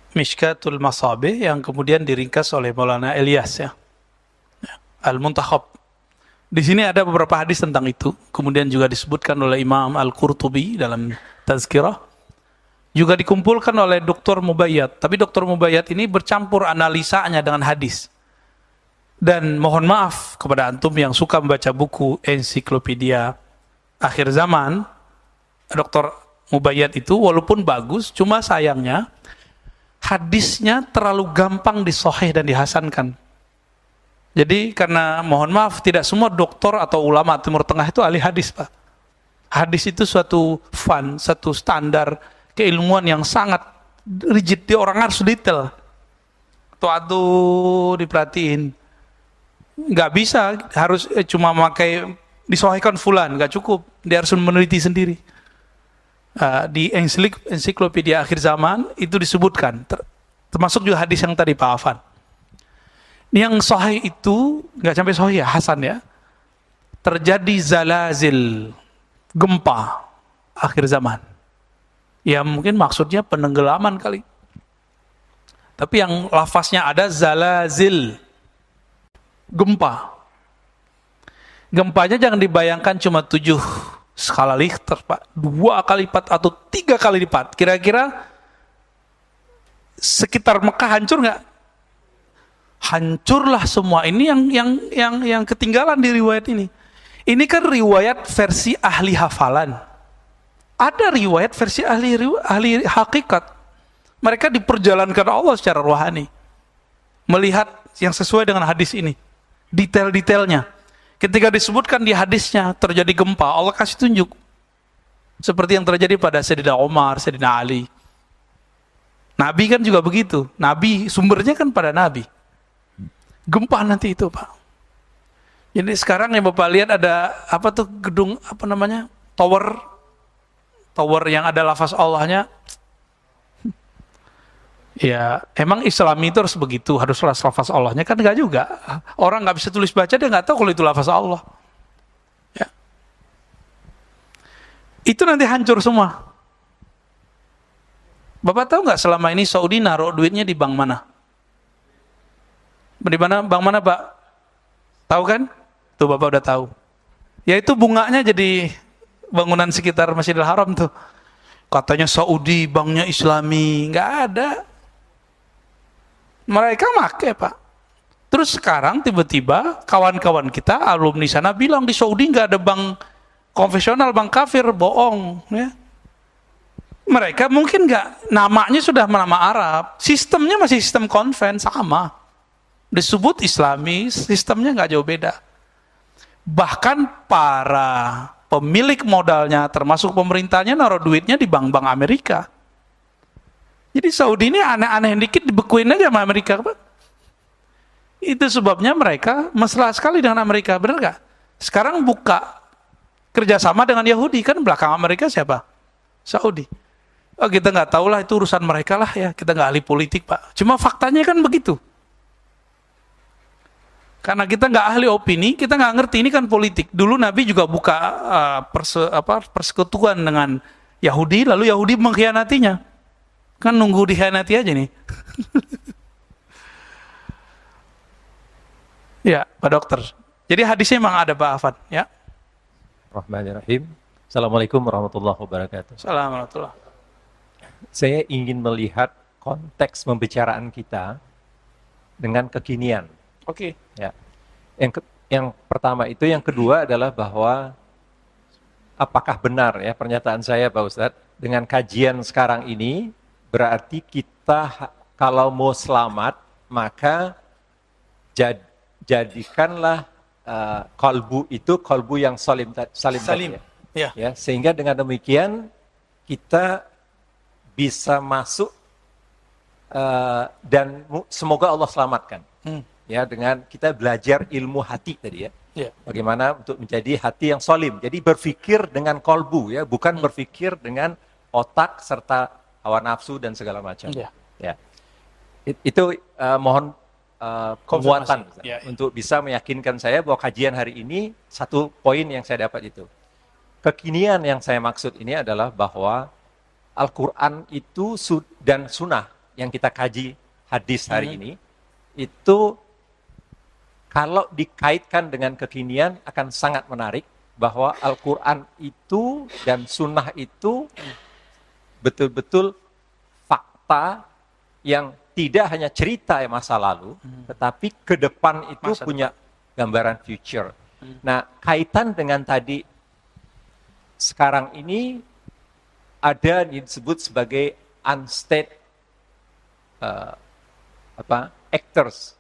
Mishkatul Masabih yang kemudian diringkas oleh Maulana Ilyas ya. Al-Muntakhab. Di sini ada beberapa hadis tentang itu, kemudian juga disebutkan oleh Imam Al-Qurtubi dalam Tazkirah. Juga dikumpulkan oleh Dr. Mubayyad, tapi Dr. Mubayyad ini bercampur analisanya dengan hadis. Dan mohon maaf kepada antum yang suka membaca buku ensiklopedia akhir zaman, Dr. Mubayyad itu walaupun bagus, cuma sayangnya hadisnya terlalu gampang disahih dan dihasankan. Jadi karena mohon maaf tidak semua doktor atau ulama Timur Tengah itu ahli hadis, Pak. Hadis itu suatu fun, satu standar keilmuan yang sangat rigid. Dia orang harus detail. Tuh diperhatiin. Nggak bisa harus cuma memakai disahihkan fulan, nggak cukup. Dia harus meneliti sendiri. Di ensiklopedia akhir zaman itu disebutkan, termasuk juga hadis yang tadi Pak Afan. Yang sahih itu nggak sampai sahih ya, hasan ya. Terjadi zalazil, gempa akhir zaman. Ya mungkin maksudnya penenggelaman kali. Tapi yang lafaznya ada zalazil, gempa. Gempanya jangan dibayangkan cuma 7 skala Richter, Pak. 2 kali lipat atau 3 kali lipat. Kira-kira sekitar Mekah hancur nggak? Hancurlah semua. Ini yang ketinggalan di riwayat ini. Ini kan riwayat versi ahli hafalan. Ada riwayat versi ahli hakikat. Mereka diperjalankan Allah secara rohani. Melihat yang sesuai dengan hadis ini. Detail-detailnya. Ketika disebutkan di hadisnya terjadi gempa, Allah kasih tunjuk. Seperti yang terjadi pada Sayyidina Umar, Sayyidina Ali. Nabi kan juga begitu. Nabi, sumbernya kan pada Nabi. Gempa nanti itu, Pak. Jadi sekarang yang Bapak lihat ada apa tuh gedung apa namanya? Tower yang ada lafaz Allahnya. Ya, emang Islam itu harus begitu, harus lafaz Allahnya kan enggak juga. Orang nggak bisa tulis baca dia nggak tahu kalau itu lafaz Allah. Ya. Itu nanti hancur semua. Bapak tahu nggak selama ini Saudi naruh duitnya di bank mana? Di mana? Bank mana, Pak? Tahu kan? Tuh Bapak udah tahu. Yaitu bunganya jadi bangunan sekitar Masjidil Haram tuh. Katanya Saudi banknya Islami, nggak ada. Mereka make, Pak. Terus sekarang tiba-tiba kawan-kawan kita alumni sana bilang di Saudi nggak ada bank konvensional, bank kafir, bohong. Ya. Mereka mungkin nggak, namanya sudah nama Arab, sistemnya masih sistem konven sama. Disebut Islami, sistemnya nggak jauh beda. Bahkan para pemilik modalnya, termasuk pemerintahnya, naruh duitnya di bank-bank Amerika. Jadi Saudi ini aneh-aneh dikit dibekuin aja sama Amerika, Pak. Itu sebabnya mereka mesra sekali dengan Amerika, benar nggak? Sekarang buka kerjasama dengan Yahudi, kan belakang Amerika siapa? Saudi. Oh, kita nggak tahu lah, itu urusan mereka lah ya. Kita nggak ahli politik, Pak. Cuma faktanya kan begitu. Karena kita nggak ahli opini, kita nggak ngerti, ini kan politik. Dulu Nabi juga buka persekutuan dengan Yahudi, lalu Yahudi mengkhianatinya. Kan nunggu dikhianati aja nih. Ya, Pak Dokter. Jadi hadisnya memang ada, Pak Afan. Ya. Bismillahirrahmanirrahim. Assalamualaikum warahmatullahi wabarakatuh. Assalamualaikum. Saya ingin melihat konteks pembicaraan kita dengan kekinian. Oke. Ya. Yang pertama itu, yang kedua adalah bahwa apakah benar ya pernyataan saya, Pak Ustadz, dengan kajian sekarang ini berarti kita kalau mau selamat maka jadikanlah kolbu itu kolbu yang salim. Ya, sehingga dengan demikian kita bisa masuk Dan semoga Allah selamatkan. Hmm. Ya, dengan kita belajar ilmu hati tadi ya. Ya. Bagaimana untuk menjadi hati yang solim. Jadi berpikir dengan kolbu ya, bukan berpikir dengan otak serta hawa nafsu dan segala macam. Ya. Ya. Itu mohon penguatan Ya, ya. untuk bisa meyakinkan saya bahwa kajian hari ini satu poin yang saya dapat itu. Kekinian yang saya maksud ini adalah bahwa Al-Quran itu dan sunnah yang kita kaji hadis hari ini, itu kalau dikaitkan dengan kekinian akan sangat menarik bahwa Al-Quran itu dan sunnah itu betul-betul fakta yang tidak hanya cerita masa lalu, tetapi ke depan itu Masa punya gambaran future. Nah, kaitan dengan tadi sekarang ini ada yang disebut sebagai unstated actors.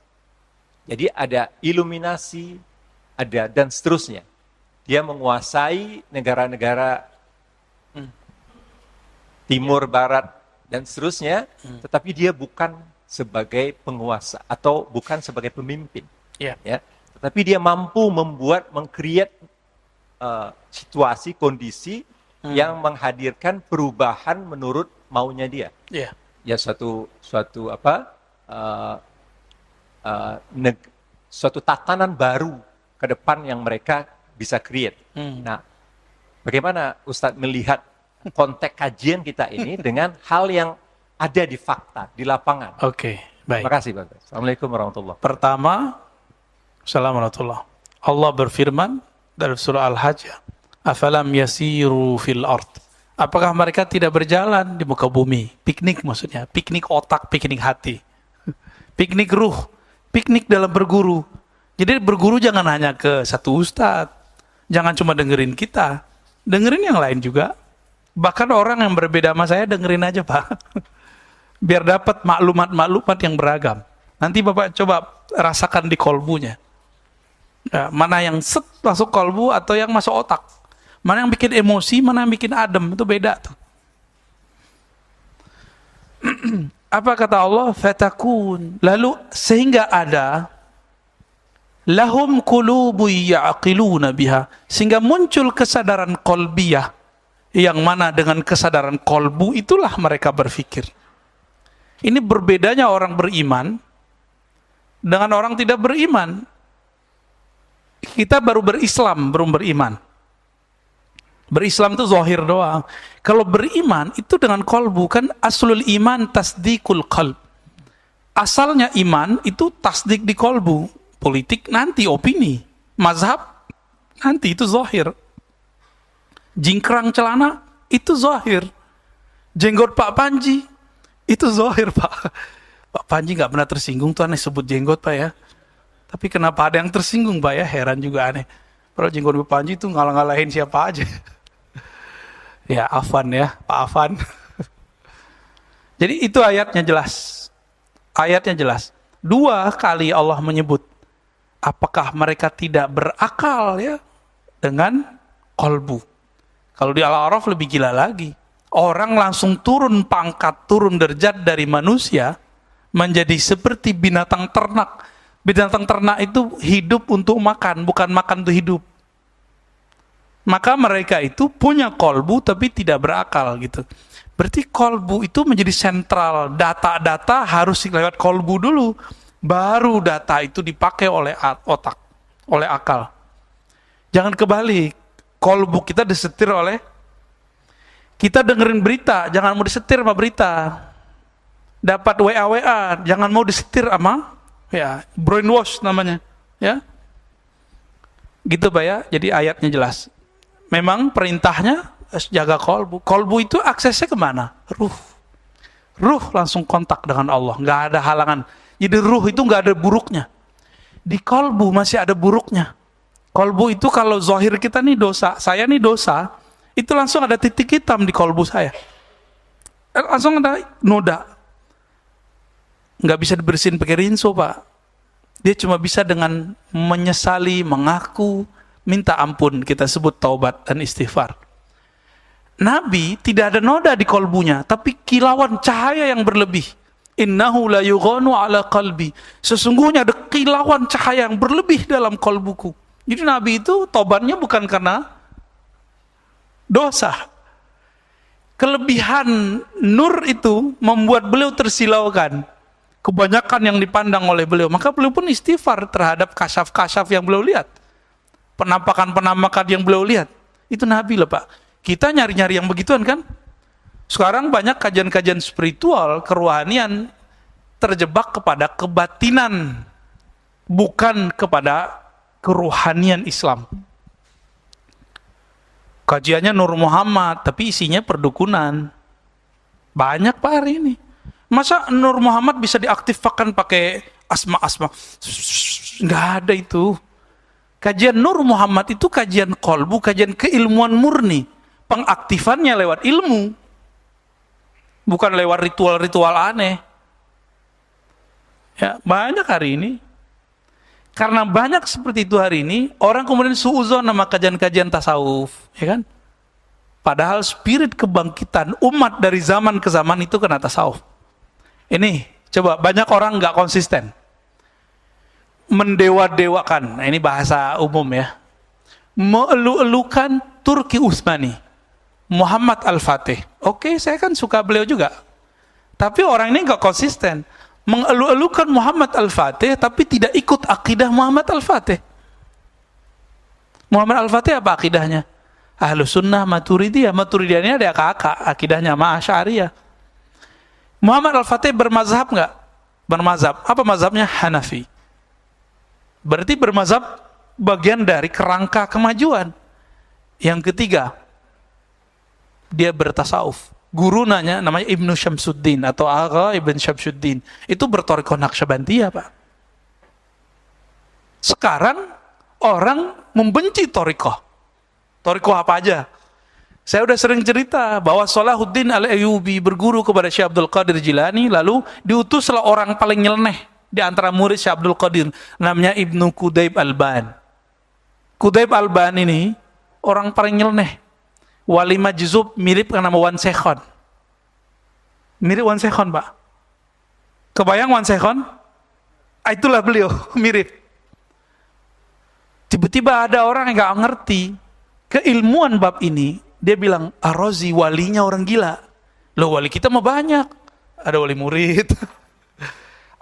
Jadi ada iluminasi, ada dan seterusnya. Dia menguasai negara-negara timur, barat, dan seterusnya, tetapi dia bukan sebagai penguasa atau bukan sebagai pemimpin. Ya. Ya. Tetapi dia mampu mengcreate situasi, kondisi yang menghadirkan perubahan menurut maunya dia. Ya. Ya suatu suatu tatanan baru ke depan yang mereka bisa create. Nah, bagaimana Ustadz melihat konteks kajian kita ini dengan hal yang ada di fakta, di lapangan? Oke, baik. Terima kasih, Pak. Assalamualaikum warahmatullahi wabarakatuh. Pertama, Assalamualaikum warahmatullahi wabarakatuh. Allah berfirman dari surah Al-Hajj, afalam yasiru fil ard. Apakah mereka tidak berjalan di muka bumi? Piknik maksudnya, piknik otak, piknik hati. Piknik ruh, piknik dalam berguru. Jadi berguru jangan hanya ke satu ustadz. Jangan cuma dengerin kita. Dengerin yang lain juga. Bahkan orang yang berbeda sama saya dengerin aja, Pak. Biar dapat maklumat-maklumat yang beragam. Nanti Bapak coba rasakan di kolbunya. Ya, mana yang masuk kolbu atau yang masuk otak. Mana yang bikin emosi, mana yang bikin adem, itu beda tuh. Apa kata Allah? Fatakun. Lalu sehingga ada lahum qulubu ya'qiluna biha, sehingga muncul kesadaran qalbiyah, yang mana dengan kesadaran kolbu itulah mereka berpikir. Ini berbedanya orang beriman dengan orang tidak beriman. Kita baru berislam, belum beriman. Berislam itu zahir doang. Kalau beriman itu dengan kolbu, kan aslul iman tasdikul qalb. Asalnya iman itu tasdik di kolbu. Politik nanti opini, mazhab nanti itu zahir. Jingkrang celana itu zahir. Jenggot Pak Panji itu zahir, Pak. Pak Panji nggak pernah tersinggung tuh aneh sebut jenggot, Pak ya. Tapi kenapa ada yang tersinggung, Pak ya? Heran juga aneh. Padahal jenggot Pak Panji itu ngalah-ngalahin siapa aja. Ya, Afan ya, Pak Afan. Jadi itu ayatnya jelas. Ayatnya jelas. 2 kali Allah menyebut. Apakah mereka tidak berakal ya dengan kolbu? Kalau di Al-A'raf lebih gila lagi. Orang langsung turun pangkat, turun derajat dari manusia menjadi seperti binatang ternak. Binatang ternak itu hidup untuk makan, bukan makan untuk hidup. Maka mereka itu punya kolbu tapi tidak berakal gitu. Berarti kolbu itu menjadi sentral. Data-data harus lewat kolbu dulu. Baru data itu dipakai oleh otak, oleh akal. Jangan kebalik. Kolbu kita disetir oleh, kita dengerin berita, jangan mau disetir sama berita. Dapat WA, jangan mau disetir sama, ya, brainwash namanya. Ya, gitu Pak ya. Jadi ayatnya jelas. Memang perintahnya jaga kolbu. Kolbu itu aksesnya kemana? Ruh. Ruh langsung kontak dengan Allah. Nggak ada halangan. Jadi ruh itu nggak ada buruknya. Di kolbu masih ada buruknya. Kolbu itu kalau zahir kita nih dosa, saya nih dosa, itu langsung ada titik hitam di kolbu saya. Langsung ada noda. Nggak bisa dibersihin pakai rinso, Pak. Dia cuma bisa dengan menyesali, mengaku, minta ampun, kita sebut taubat dan istighfar. Nabi tidak ada noda di kolbunya, tapi kilauan cahaya yang berlebih. Innahu la yughanu ala qalbi. Sesungguhnya ada kilauan cahaya yang berlebih dalam kalbuku. Jadi Nabi itu tobatnya bukan karena dosa. Kelebihan nur itu membuat beliau tersilaukan. Kebanyakan yang dipandang oleh beliau. Maka beliau pun istighfar terhadap kasyaf-kasyaf yang beliau lihat. Penampakan-penampakan yang beliau lihat. Itu Nabi loh Pak. Kita nyari-nyari yang begituan kan? Sekarang banyak kajian-kajian spiritual, kerohanian, terjebak kepada kebatinan. Bukan kepada kerohanian Islam. Kajiannya Nur Muhammad, tapi isinya perdukunan. Banyak Pak hari ini. Masa Nur Muhammad bisa diaktifkan pakai asma-asma? Nggak ada itu. Kajian Nur Muhammad itu kajian kolbu, kajian keilmuan murni. Pengaktifannya lewat ilmu. Bukan lewat ritual-ritual aneh. Ya, banyak hari ini. Karena banyak seperti itu hari ini, orang kemudian suudzon nama kajian-kajian tasawuf. Ya kan? Padahal spirit kebangkitan umat dari zaman ke zaman itu kena tasawuf. Ini, coba banyak orang nggak konsisten. Mendewa-dewakan, nah ini bahasa umum ya. Melu-elukan Turki Utsmani, Muhammad Al-Fatih. Oke, saya kan suka beliau juga. Tapi orang ini nggak konsisten. Mengelu-elukan Muhammad Al-Fatih, tapi tidak ikut akidah Muhammad Al-Fatih. Muhammad Al-Fatih apa akidahnya? Ahlus Sunnah Maturidiyah. Maturidiyah ini ada kakak, akidahnya Ma'asy'ariyah. Muhammad Al-Fatih bermazhab nggak? Bermazhab. Apa mazhabnya? Hanafi. Berarti bermazhab bagian dari kerangka kemajuan. Yang ketiga, dia bertasawuf. Guru namanya Ibnu Syamsuddin atau Agha Ibn Syamsuddin. Itu bertorikoh Naqsyabandiyah Pak. Sekarang orang membenci torikoh. Torikoh apa aja? Saya udah sering cerita bahwa Salahuddin Al-Ayyubi berguru kepada Syekh Abdul Qadir Jilani, lalu diutuslah orang paling nyeleneh di antara murid Syekh Abdul Qadir, namanya Ibnu Qudayb Al-Ban. Qudayb Al-Ban ini orang paling nyeleneh. Wali Majzub mirip dengan nama Wan Sekhon. Mirip Wan Sekhon Pak. Kebayang Wan Sekhon? Itulah beliau, mirip. Tiba-tiba ada orang yang gak ngerti keilmuan bab ini. Dia bilang, Ar-Razi walinya orang gila. Loh wali kita mah banyak. Ada wali murid.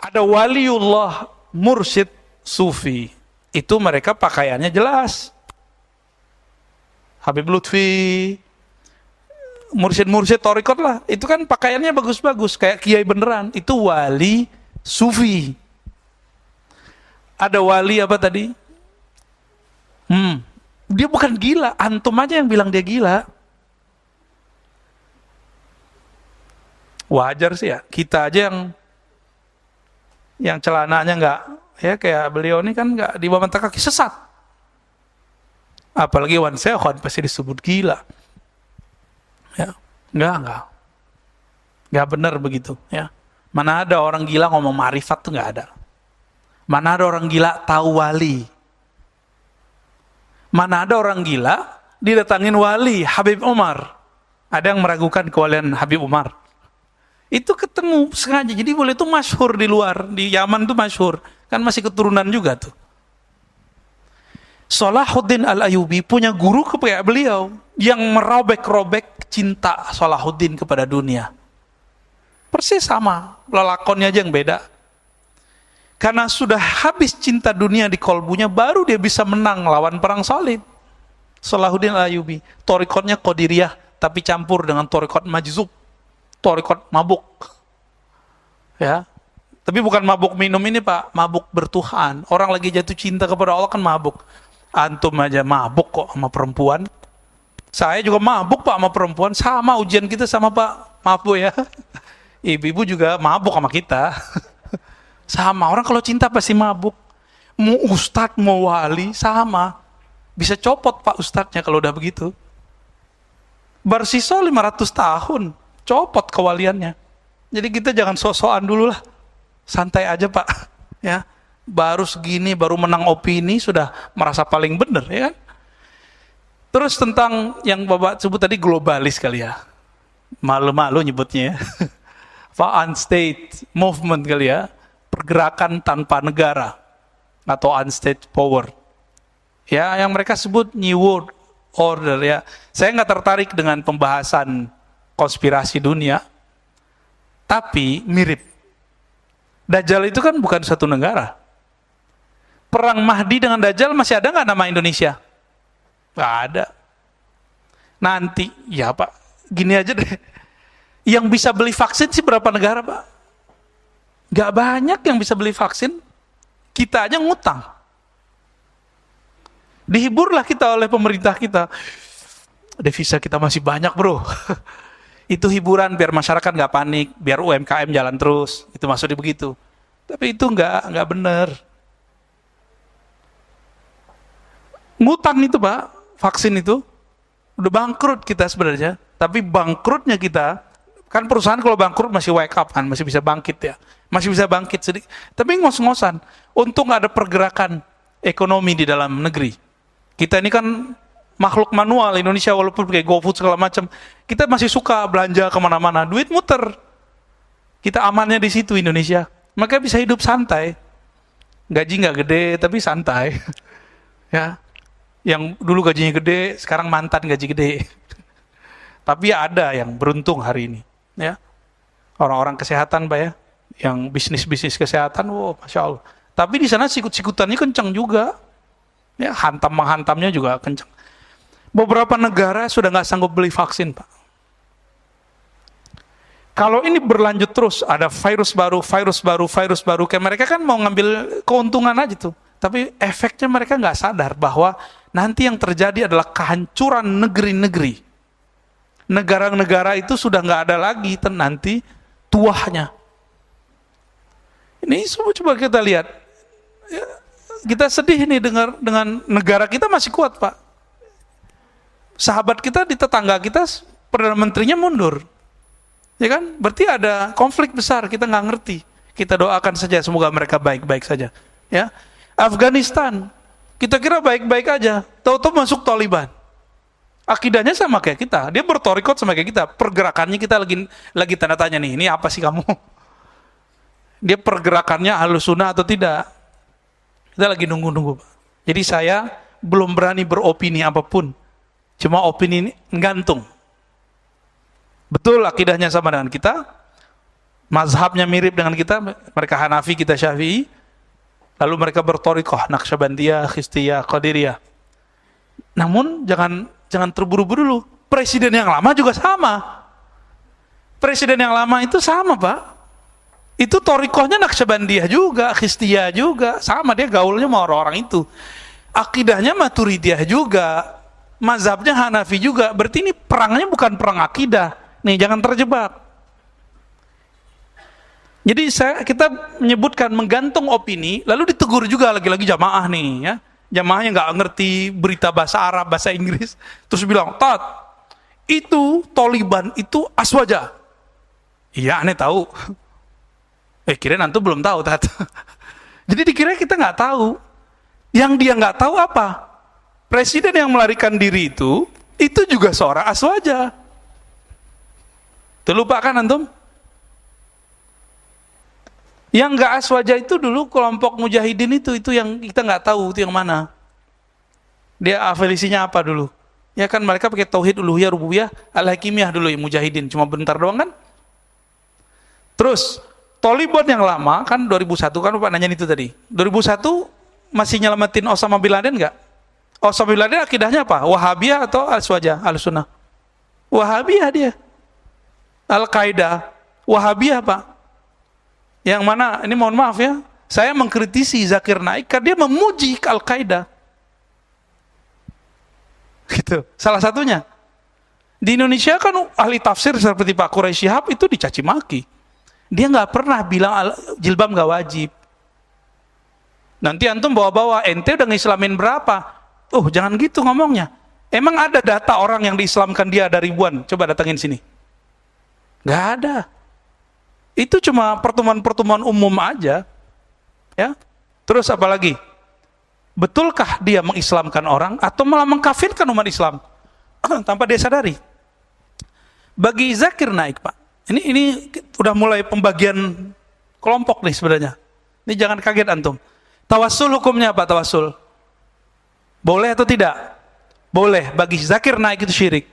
Ada waliullah mursyid sufi. Itu mereka pakaiannya jelas. Habib Lutfi, mursyid-mursyid torikot lah. Itu kan pakaiannya bagus-bagus. Kayak kiai beneran. Itu wali sufi. Ada wali apa tadi? Dia bukan gila, antum aja yang bilang dia gila. Wajar sih ya, kita aja yang celananya nggak, ya kayak beliau ini kan nggak di bawah mata kaki, sesat. Apalagi Wan Sekhon pasti disebut gila. Ya, nggak benar begitu. Ya, mana ada orang gila ngomong ma'rifat tuh nggak ada. Mana ada orang gila tahu wali. Mana ada orang gila didatangin wali Habib Umar. Ada yang meragukan kewalian Habib Umar. Itu ketemu sengaja. Jadi boleh itu masyhur di luar, di Yaman itu masyhur. Kan masih keturunan juga tuh. Salahuddin Al-Ayyubi punya guru kayak beliau yang merobek-robek cinta Salahuddin kepada dunia. Persis sama, lelakonnya aja yang beda. Karena sudah habis cinta dunia di kolbunya, baru dia bisa menang lawan perang salib. Salahuddin Al-Ayyubi, torikotnya Qadiriyah, tapi campur dengan torikot Majzub, torikot mabuk. Ya, tapi bukan mabuk minum ini Pak, mabuk bertuhan. Orang lagi jatuh cinta kepada Allah kan mabuk. Antum aja mabuk kok sama perempuan. Saya juga mabuk Pak sama perempuan, sama ujian kita sama Pak. Maaf Bu ya. Ibu-ibu juga mabuk sama kita. Sama, orang kalau cinta pasti mabuk. Mau ustadz, mau wali, sama. Bisa copot Pak ustadznya kalau udah begitu. Barsiso 500 tahun, copot kewaliannya. Jadi kita jangan sok-sokan dulu lah. Santai aja Pak. Ya, baru segini, baru menang opini, sudah merasa paling benar, ya kan? Terus tentang yang Bapak sebut tadi globalis kali ya. Malu-malu nyebutnya ya. unstate movement kali ya, pergerakan tanpa negara atau unstate power. Ya, yang mereka sebut New World Order ya. Saya nggak tertarik dengan pembahasan konspirasi dunia, tapi mirip. Dajjal itu kan bukan satu negara. Perang Mahdi dengan Dajjal masih ada nggak nama Indonesia? Nggak ada. Nanti, ya Pak, gini aja deh. Yang bisa beli vaksin sih berapa negara Pak? Nggak banyak yang bisa beli vaksin. Kita aja ngutang. Dihiburlah kita oleh pemerintah kita. Devisa kita masih banyak bro. Itu hiburan biar masyarakat nggak panik, biar UMKM jalan terus. Itu maksudnya begitu. Tapi itu nggak benar. Ngutang itu Pak, vaksin itu udah bangkrut kita sebenarnya. Tapi bangkrutnya kita, kan perusahaan kalau bangkrut masih wake up kan, masih bisa bangkit ya. Masih bisa bangkit sedikit. Tapi ngos-ngosan. Untung ada pergerakan ekonomi di dalam negeri. Kita ini kan makhluk manual Indonesia, walaupun pakai GoFood segala macam, kita masih suka belanja kemana-mana, duit muter. Kita amannya di situ Indonesia, maka bisa hidup santai. Gaji nggak gede tapi santai. Ya, yang dulu gajinya gede, sekarang mantan gaji gede. Tapi ya ada yang beruntung hari ini. Ya, orang-orang kesehatan Pak ya, yang bisnis kesehatan, wow, masya Allah. Tapi di sana sikut-sikutannya kencang juga. Ya, hantam-menghantamnya juga kencang. Beberapa negara sudah nggak sanggup beli vaksin, Pak. Kalau ini berlanjut terus, ada virus baru, kayak mereka kan mau ngambil keuntungan aja tuh. Tapi efeknya mereka nggak sadar bahwa nanti yang terjadi adalah kehancuran negeri-negeri. Negara-negara itu sudah nggak ada lagi nanti tuahnya. Ini semua coba kita lihat. Ya, kita sedih nih dengan negara kita masih kuat Pak. Sahabat kita di tetangga kita, Perdana Menterinya mundur. Ya kan? Berarti ada konflik besar, kita nggak ngerti. Kita doakan saja, semoga mereka baik-baik saja. Ya, Afghanistan, kita kira baik-baik aja, tahu-tahu masuk Taliban. Akidahnya sama kayak kita, dia bertorikot sama kayak kita. Pergerakannya kita lagi tanda tanya nih, ini apa sih kamu? Dia pergerakannya Ahlus Sunnah atau tidak? Kita lagi nunggu-nunggu. Jadi saya belum berani beropini apapun. Cuma opini ini gantung. Betul akidahnya sama dengan kita, mazhabnya mirip dengan kita, mereka Hanafi, kita Syafi'i, lalu mereka bertorikoh, Naqsyabandiyah, Khistiyah, Qadiriyah. Namun jangan terburu-buru dulu. Presiden yang lama juga sama. Presiden yang lama itu sama Pak. Itu torikohnya Naqsyabandiyah juga, Khistiyah juga, sama, dia gaulnya sama orang-orang itu. Akidahnya Maturidiyah juga, mazhabnya Hanafi juga. Berarti ini perangnya bukan perang akidah. Nih, jangan terjebak. Jadi kita menyebutkan menggantung opini, lalu ditegur juga lagi-lagi jamaah nih ya. Jamaahnya nggak ngerti berita bahasa Arab, bahasa Inggris, terus bilang, "Tat, itu Taliban itu aswaja." Iya, aneh tahu. Kirain antum belum tahu, Tat. Jadi dikira kita nggak tahu. Yang dia nggak tahu apa? Presiden yang melarikan diri itu juga seorang aswaja. Terlupa kan antum? Yang nggak aswaja itu dulu kelompok mujahidin itu yang kita nggak tahu itu yang mana. Dia afiliasinya apa dulu? Ya kan mereka pakai tauhid uluhiyah rububiyah al-hakimiyah dulu yang mujahidin, cuma bentar doang kan? Terus Taliban yang lama kan 2001 kan Bapak nanyain itu tadi. 2001 masih nyelamatin Osama bin Laden nggak? Osama bin Laden akidahnya apa? Wahabiyah atau Al-Sunnah? Al-Sunnah. Wahabiyah dia. Al-Qaeda. Wahabiyah Pak. Yang mana? Ini mohon maaf ya. Saya mengkritisi Zakir Naik karena dia memuji Al-Qaeda. Gitu. Salah satunya. Di Indonesia kan ahli tafsir seperti Pak Quraisy Shihab itu dicaci maki. Dia nggak pernah bilang jilbab nggak wajib. Nanti antum bawa-bawa, ente udah ngislamin berapa? Jangan gitu ngomongnya. Emang ada data orang yang diislamkan dia ada ribuan? Coba datangin sini. Nggak ada. Itu cuma pertemuan-pertemuan umum aja. Ya. Terus apa lagi? Betulkah dia mengislamkan orang atau malah mengkafirkan umat Islam tanpa dia sadari? Bagi Zakir Naik Pak, Ini udah mulai pembagian kelompok nih sebenarnya. Ini jangan kaget antum. Tawassul hukumnya apa tawassul? Boleh atau tidak? Boleh. Bagi Zakir Naik itu syirik.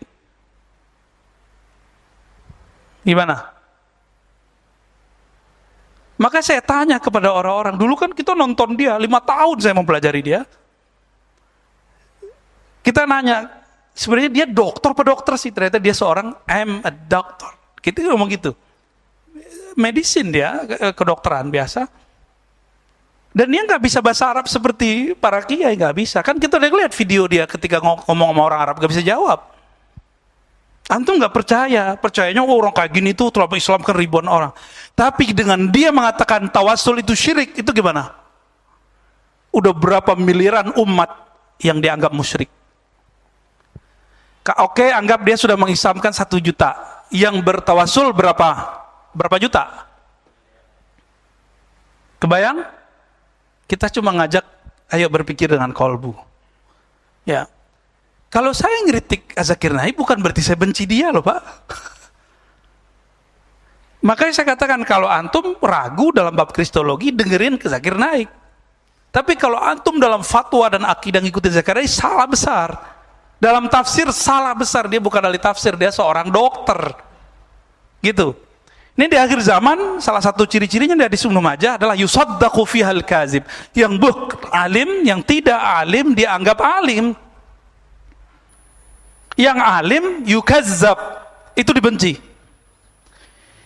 Gimana? Maka saya tanya kepada orang-orang, dulu kan kita nonton dia, 5 tahun saya mempelajari dia. Kita nanya, sebenarnya dia dokter apa dokter sih? Ternyata dia seorang I'm a doctor. Kita ngomong gitu. Medicine dia, kedokteran biasa. Dan dia nggak bisa bahasa Arab seperti para kiai, nggak bisa. Kan kita udah lihat video dia ketika ngomong sama orang Arab, nggak bisa jawab. Antum nggak percaya, percayanya orang kayak gini tuh telah mengislamkan ribuan orang. Tapi dengan dia mengatakan tawassul itu syirik, itu gimana? Udah berapa miliaran umat yang dianggap musyrik. Oke, anggap dia sudah mengislamkan 1 juta. Yang bertawassul berapa? Berapa juta? Kebayang? Kita cuma ngajak, ayo berpikir dengan kolbu. Ya. Kalau saya ngeritik Zakir Naik bukan berarti saya benci dia loh Pak. Makanya saya katakan kalau antum ragu dalam bab kristologi dengerin ke Zakir Naik. Tapi kalau antum dalam fatwa dan akidah ngikutin Zakir Naik salah besar. Dalam tafsir salah besar, dia bukan ahli tafsir, dia seorang dokter. Gitu. Ini di akhir zaman salah satu ciri-cirinya dari Ibnu Majah adalah yusaddaqu fihal kazib. Yang alim, yang tidak alim dianggap alim. Yang alim yukazzab, itu dibenci.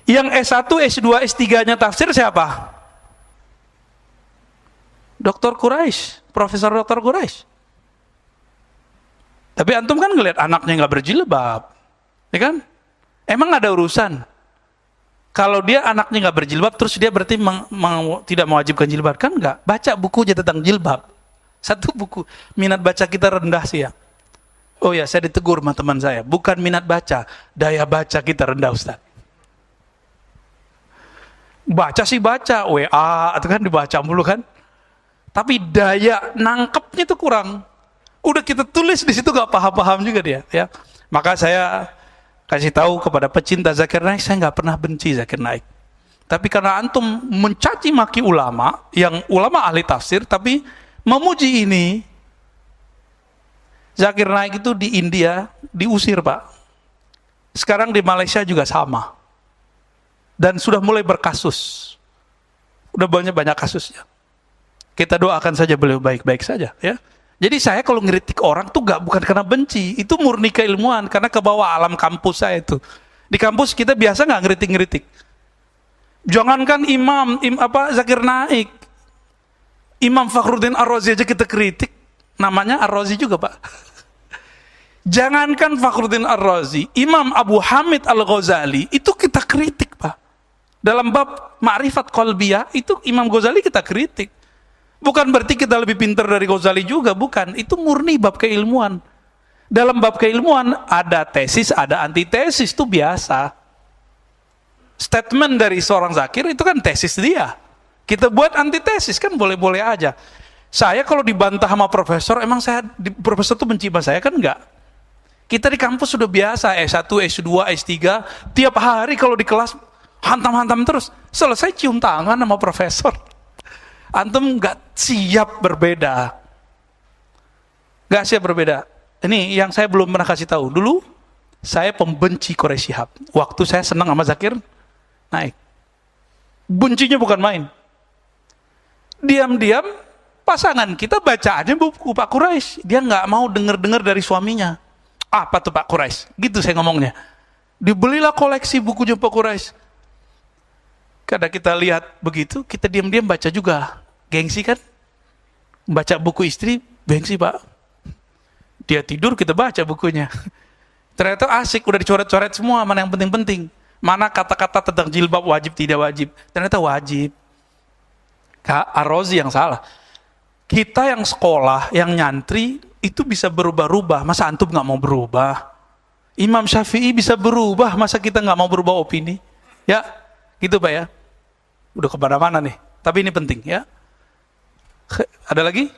Yang S1, S2, S3-nya tafsir siapa? Dr. Quraisy, Profesor Dr. Quraisy. Tapi antum kan ngelihat anaknya nggak berjilbab, ya kan? Emang ada urusan? Kalau dia anaknya nggak berjilbab, terus dia berarti tidak mewajibkan jilbab, kan nggak? Baca buku aja tentang jilbab. Satu buku, minat baca kita rendah sih ya. Oh ya, saya ditegur sama teman saya, bukan minat baca, daya baca kita rendah Ustaz. Baca sih baca, WA, itu kan dibaca mulu kan. Tapi daya nangkepnya itu kurang. Udah kita tulis di situ gak paham-paham juga dia. Ya, maka saya kasih tahu kepada pecinta Zakir Naik, saya nggak pernah benci Zakir Naik. Tapi karena antum mencaci maki ulama, yang ulama ahli tafsir, tapi memuji ini, Zakir Naik itu di India diusir Pak. Sekarang di Malaysia juga sama. Dan sudah mulai berkasus. Udah banyak kasusnya. Kita doakan saja beliau baik-baik saja ya. Jadi saya kalau ngeritik orang tuh bukan karena benci, itu murni keilmuan karena kebawa alam kampus saya itu. Di kampus kita biasa nggak ngeritik-ngeritik. Jangankan Zakir Naik, Imam Fakhruddin Ar-Razi aja kita kritik. Namanya Ar-Razi juga Pak. Jangankan Fakhruddin Ar-Razi, Imam Abu Hamid Al-Ghazali itu kita kritik Pak. Dalam bab ma'rifat qalbiyah itu Imam Ghazali kita kritik. Bukan berarti kita lebih pintar dari Ghazali juga, bukan. Itu murni bab keilmuan. Dalam bab keilmuan ada tesis, ada antitesis, itu biasa. Statement dari seorang Zakir itu kan tesis dia. Kita buat antitesis kan boleh-boleh aja. Saya kalau dibantah sama profesor, emang profesor tuh benci sama saya kan enggak. Kita di kampus sudah biasa, S1, S2, S3, tiap hari kalau di kelas hantam-hantam terus. Selesai cium tangan sama profesor. Antum enggak siap berbeda. Enggak siap berbeda. Ini yang saya belum pernah kasih tahu. Dulu saya pembenci Quraisy Shihab. Waktu saya senang sama Zakir Naik. Bencinya bukan main. Diam-diam pasangan kita bacaannya buku Pak Quraisy. Dia nggak mau dengar dari suaminya. Apa tuh Pak Quraisy? Gitu saya ngomongnya. Dibelilah koleksi bukunya Pak Quraisy. Kadang kita lihat begitu, kita diam-diam baca juga. Gengsi kan? Baca buku istri, gengsi Pak. Dia tidur, kita baca bukunya. Ternyata asik, udah dicoret-coret semua, mana yang penting-penting. Mana kata-kata tentang jilbab wajib, tidak wajib. Ternyata wajib. Ar-Razi yang salah. Kita yang sekolah, yang nyantri, itu bisa berubah-ubah. Masa antum nggak mau berubah? Imam Syafi'i bisa berubah, masa kita nggak mau berubah opini? Ya, gitu Pak ya. Udah kemana-mana nih. Tapi ini penting ya. Ada lagi?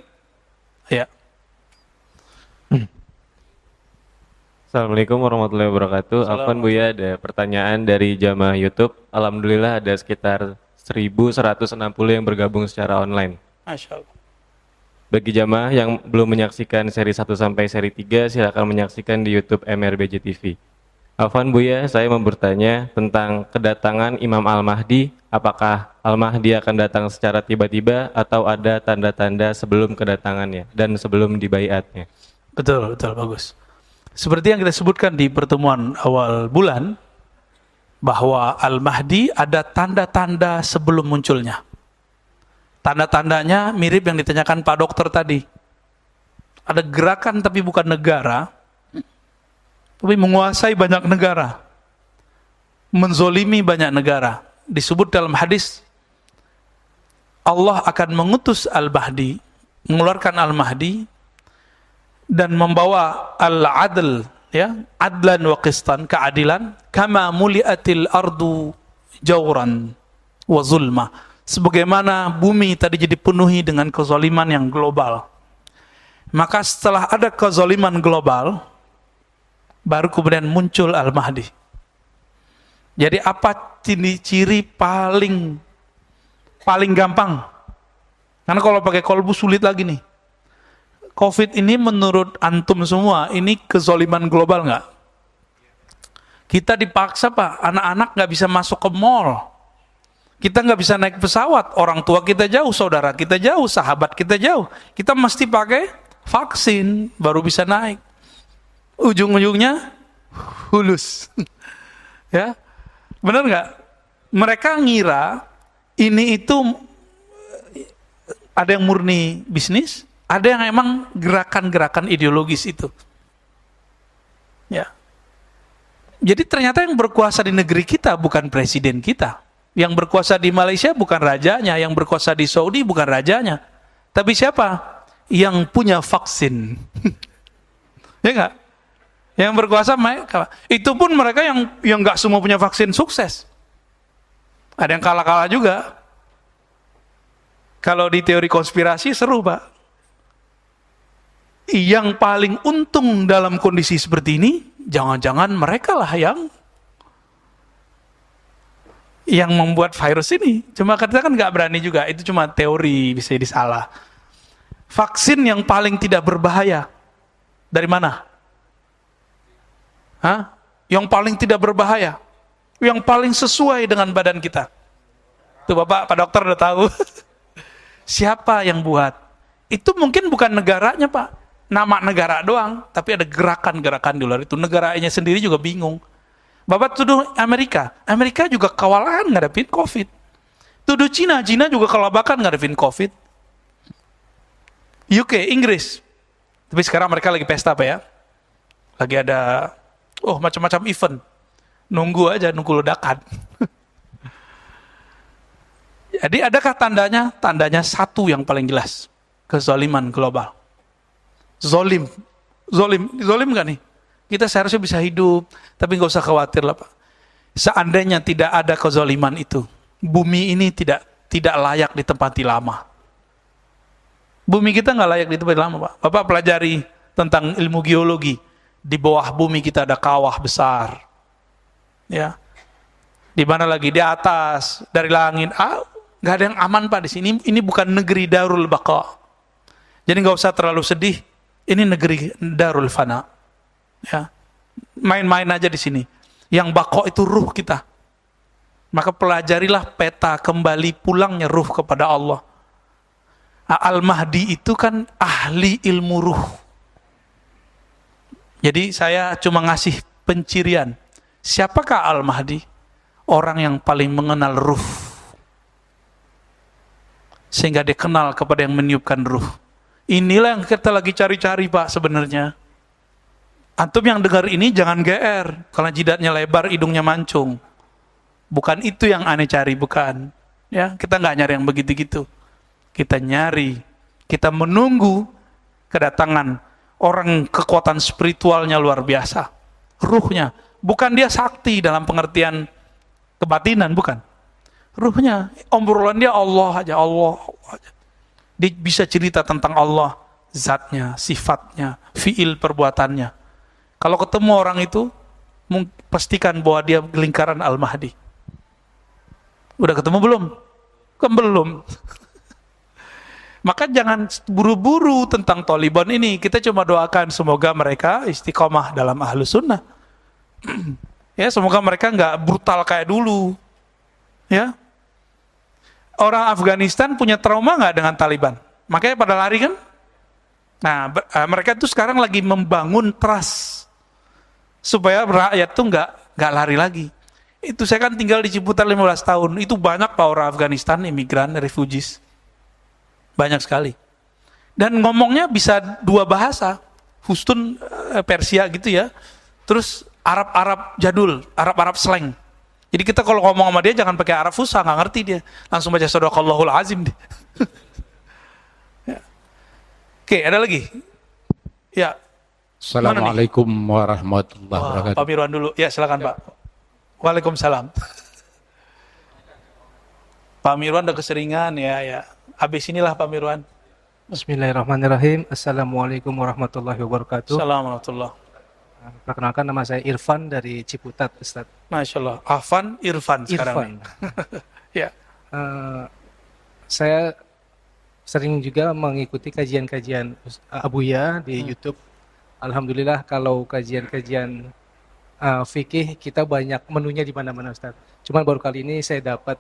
Ya. Assalamualaikum warahmatullahi wabarakatuh. Afwan Buya, ada pertanyaan dari jamaah YouTube. Alhamdulillah ada sekitar 1.160 yang bergabung secara online. Masya Allah. Bagi jamaah yang belum menyaksikan seri 1 sampai seri 3, silakan menyaksikan di YouTube MRBJ TV. Afwan Buya, saya mau bertanya tentang kedatangan Imam Al-Mahdi. Apakah Al-Mahdi akan datang secara tiba-tiba atau ada tanda-tanda sebelum kedatangannya dan sebelum dibaiatnya? Betul, betul, bagus. Seperti yang kita sebutkan di pertemuan awal bulan, bahwa Al-Mahdi ada tanda-tanda sebelum munculnya. Tanda-tandanya mirip yang ditanyakan Pak Dokter tadi. Ada gerakan tapi bukan negara, tapi menguasai banyak negara, menzolimi banyak negara. Disebut dalam hadis, Allah akan mengutus Al-Mahdi, mengeluarkan Al-Mahdi, dan membawa al-adl, ya, adlan wa qistan, keadilan, kama muliatil ardu jawran wa zulma, sebagaimana bumi tadi jadi penuhi dengan kezaliman yang global. Maka setelah ada kezaliman global, baru kemudian muncul Al-Mahdi. Jadi apa ciri paling gampang? Karena kalau pakai kolbu sulit lagi nih. COVID ini menurut antum semua, ini kezoliman global nggak? Kita dipaksa Pak, anak-anak nggak bisa masuk ke mall. Kita nggak bisa naik pesawat, orang tua kita jauh, saudara kita jauh, sahabat kita jauh. Kita mesti pakai vaksin, baru bisa naik. Ujung-ujungnya, hulus. Ya, benar nggak? Mereka ngira, ini itu ada yang murni bisnis, ada yang emang gerakan-gerakan ideologis itu. Ya. Jadi ternyata yang berkuasa di negeri kita bukan presiden kita. Yang berkuasa di Malaysia bukan rajanya, yang berkuasa di Saudi bukan rajanya. Tapi siapa? Yang punya vaksin. Ya enggak? Yang berkuasa mereka. Itu pun mereka yang enggak semua punya vaksin sukses. Ada yang kalah-kalah juga. Kalau di teori konspirasi seru, Pak. Yang paling untung dalam kondisi seperti ini, jangan-jangan mereka lah yang membuat virus ini. Cuma kita kan nggak berani juga, itu cuma teori, bisa jadi salah. Vaksin yang paling tidak berbahaya, dari mana? Hah? Yang paling tidak berbahaya, yang paling sesuai dengan badan kita. Tuh Bapak, Pak Dokter udah tahu. Siapa yang buat? Itu mungkin bukan negaranya Pak. Nama negara doang, tapi ada gerakan-gerakan di luar itu. Negaranya sendiri juga bingung. Bapak tuduh Amerika juga kewalahan ngadepin COVID. Tuduh Cina juga kelabakan ngadepin COVID. UK, Inggris. Tapi sekarang mereka lagi pesta Pak ya. Lagi ada, macam-macam event. Nunggu ledakan. Jadi adakah tandanya? Tandanya satu yang paling jelas. Kezaliman global. Zolim gak nih? Kita seharusnya bisa hidup, tapi nggak usah khawatir lah Pak. Seandainya tidak ada kezaliman itu, bumi ini tidak layak ditempati lama. Bumi kita nggak layak ditempati lama Pak. Bapak pelajari tentang ilmu geologi. Di bawah bumi kita ada kawah besar, ya. Di mana lagi? Di atas, dari langit. Nggak ada yang aman Pak di sini. Ini bukan negeri Darul Baqa. Jadi nggak usah terlalu sedih. Ini negeri Darul Fana. Ya. Main-main aja di sini. Yang bako itu ruh kita. Maka pelajarilah peta kembali pulangnya ruh kepada Allah. Al-Mahdi itu kan ahli ilmu ruh. Jadi saya cuma ngasih pencirian. Siapakah Al-Mahdi? Orang yang paling mengenal ruh. Sehingga dia kenal kepada yang meniupkan ruh. Inilah yang kita lagi cari-cari Pak sebenarnya. Antum yang dengar ini jangan GR, karena jidatnya lebar, hidungnya mancung. Bukan itu yang aneh cari, bukan. Ya, kita nggak nyari yang begitu-gitu. Kita nyari, kita menunggu kedatangan orang kekuatan spiritualnya luar biasa. Ruhnya, bukan dia sakti dalam pengertian kebatinan, bukan. Ruhnya, obrolan dia Allah aja. Dia bisa cerita tentang Allah, zatnya, sifatnya, fiil perbuatannya. Kalau ketemu orang itu, pastikan bahwa dia lingkaran Al-Mahdi. Udah ketemu belum? Kan belum. Maka jangan buru-buru tentang Taliban ini. Kita cuma doakan semoga mereka istiqomah dalam Ahlus Sunnah. Ya, semoga mereka nggak brutal kayak dulu. Ya, orang Afghanistan punya trauma nggak dengan Taliban? Makanya pada lari kan? Nah, mereka tuh sekarang lagi membangun trust supaya rakyat tuh nggak lari lagi. Itu saya kan tinggal di Ciputat 15 tahun. Itu banyak Pak orang Afghanistan, imigran, refugees. Banyak sekali. Dan ngomongnya bisa 2 bahasa. Hustun, Persia gitu ya. Terus Arab-Arab jadul, Arab-Arab slang. Jadi kita kalau ngomong sama dia jangan pakai Arab fusha, nggak ngerti dia. Langsung baca Shadaqallahul Azim dia. Ya. Oke, ada lagi? Ya. Assalamualaikum warahmatullahi wabarakatuh. Pak Mirwan dulu. Ya, silakan Pak. Waalaikumsalam. Pak Mirwan udah keseringan ya. Habis inilah Pak Mirwan. Bismillahirrahmanirrahim. Assalamualaikum warahmatullahi wabarakatuh. Assalamualaikum. Perkenalkan, nama saya Irfan dari Ciputat, Ustaz. Masya Allah. Afan, Irfan sekarang. Irfan. Ya. Saya sering juga mengikuti kajian-kajian Abuya di YouTube. Alhamdulillah kalau kajian-kajian fikih kita banyak menunya di mana-mana, Ustaz. Cuman baru kali ini saya dapat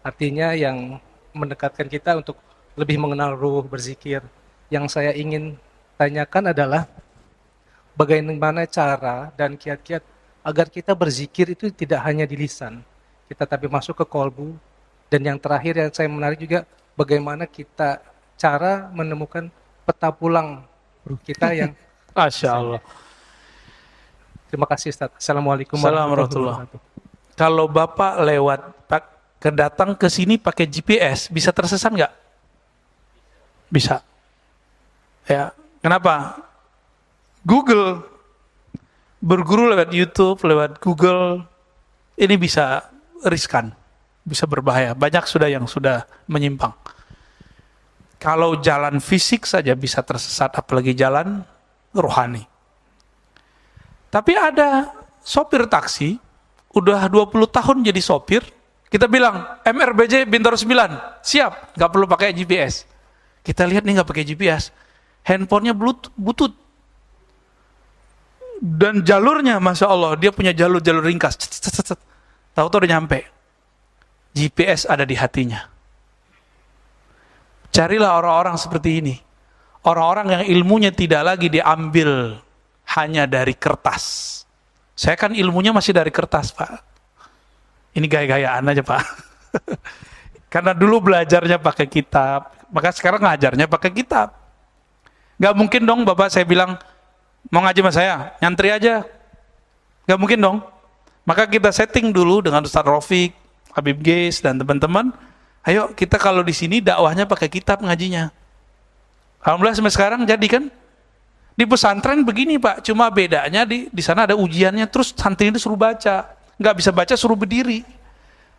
artinya yang mendekatkan kita untuk lebih mengenal ruh, berzikir. Yang saya ingin tanyakan adalah bagaimana cara dan kiat-kiat agar kita berzikir itu tidak hanya di lisan, kita tapi masuk ke kolbu. Dan yang terakhir yang saya menarik juga, bagaimana kita cara menemukan peta pulang ruh kita yang Masya Allah. Terima kasih Ustaz. Assalamualaikum Warahmatullahi warahmatullahi wabarakatuh. Kalau Bapak lewat kedatang ke sini pakai GPS, bisa tersesat nggak? Bisa. Ya, kenapa? Google, berguru lewat YouTube, lewat Google, ini bisa riskan, bisa berbahaya. Banyak yang sudah menyimpang. Kalau jalan fisik saja bisa tersesat, apalagi jalan rohani. Tapi ada sopir taksi, udah 20 tahun jadi sopir, kita bilang, MRBJ Bintaro 9, siap, nggak perlu pakai GPS. Kita lihat nih nggak pakai GPS, handphonenya butut. Dan jalurnya, Masya Allah, dia punya jalur ringkas. Tahu-tahu udah nyampe. GPS ada di hatinya. Carilah orang-orang seperti ini. Orang-orang yang ilmunya tidak lagi diambil hanya dari kertas. Saya kan ilmunya masih dari kertas, Pak. Ini gaya-gayaan aja, Pak. Karena dulu belajarnya pakai kitab, maka sekarang ngajarnya pakai kitab. Gak mungkin dong Bapak saya bilang, mau ngaji sama saya, nyantri aja. Gak mungkin dong. Maka kita setting dulu dengan Ustaz Rafiq, Habib Geis, dan teman-teman. Ayo kita kalau di sini dakwahnya pakai kitab ngajinya. Alhamdulillah sampai sekarang jadi kan. Di pesantren begini Pak, cuma bedanya di sana ada ujiannya, terus santri itu suruh baca. Nggak bisa baca suruh berdiri.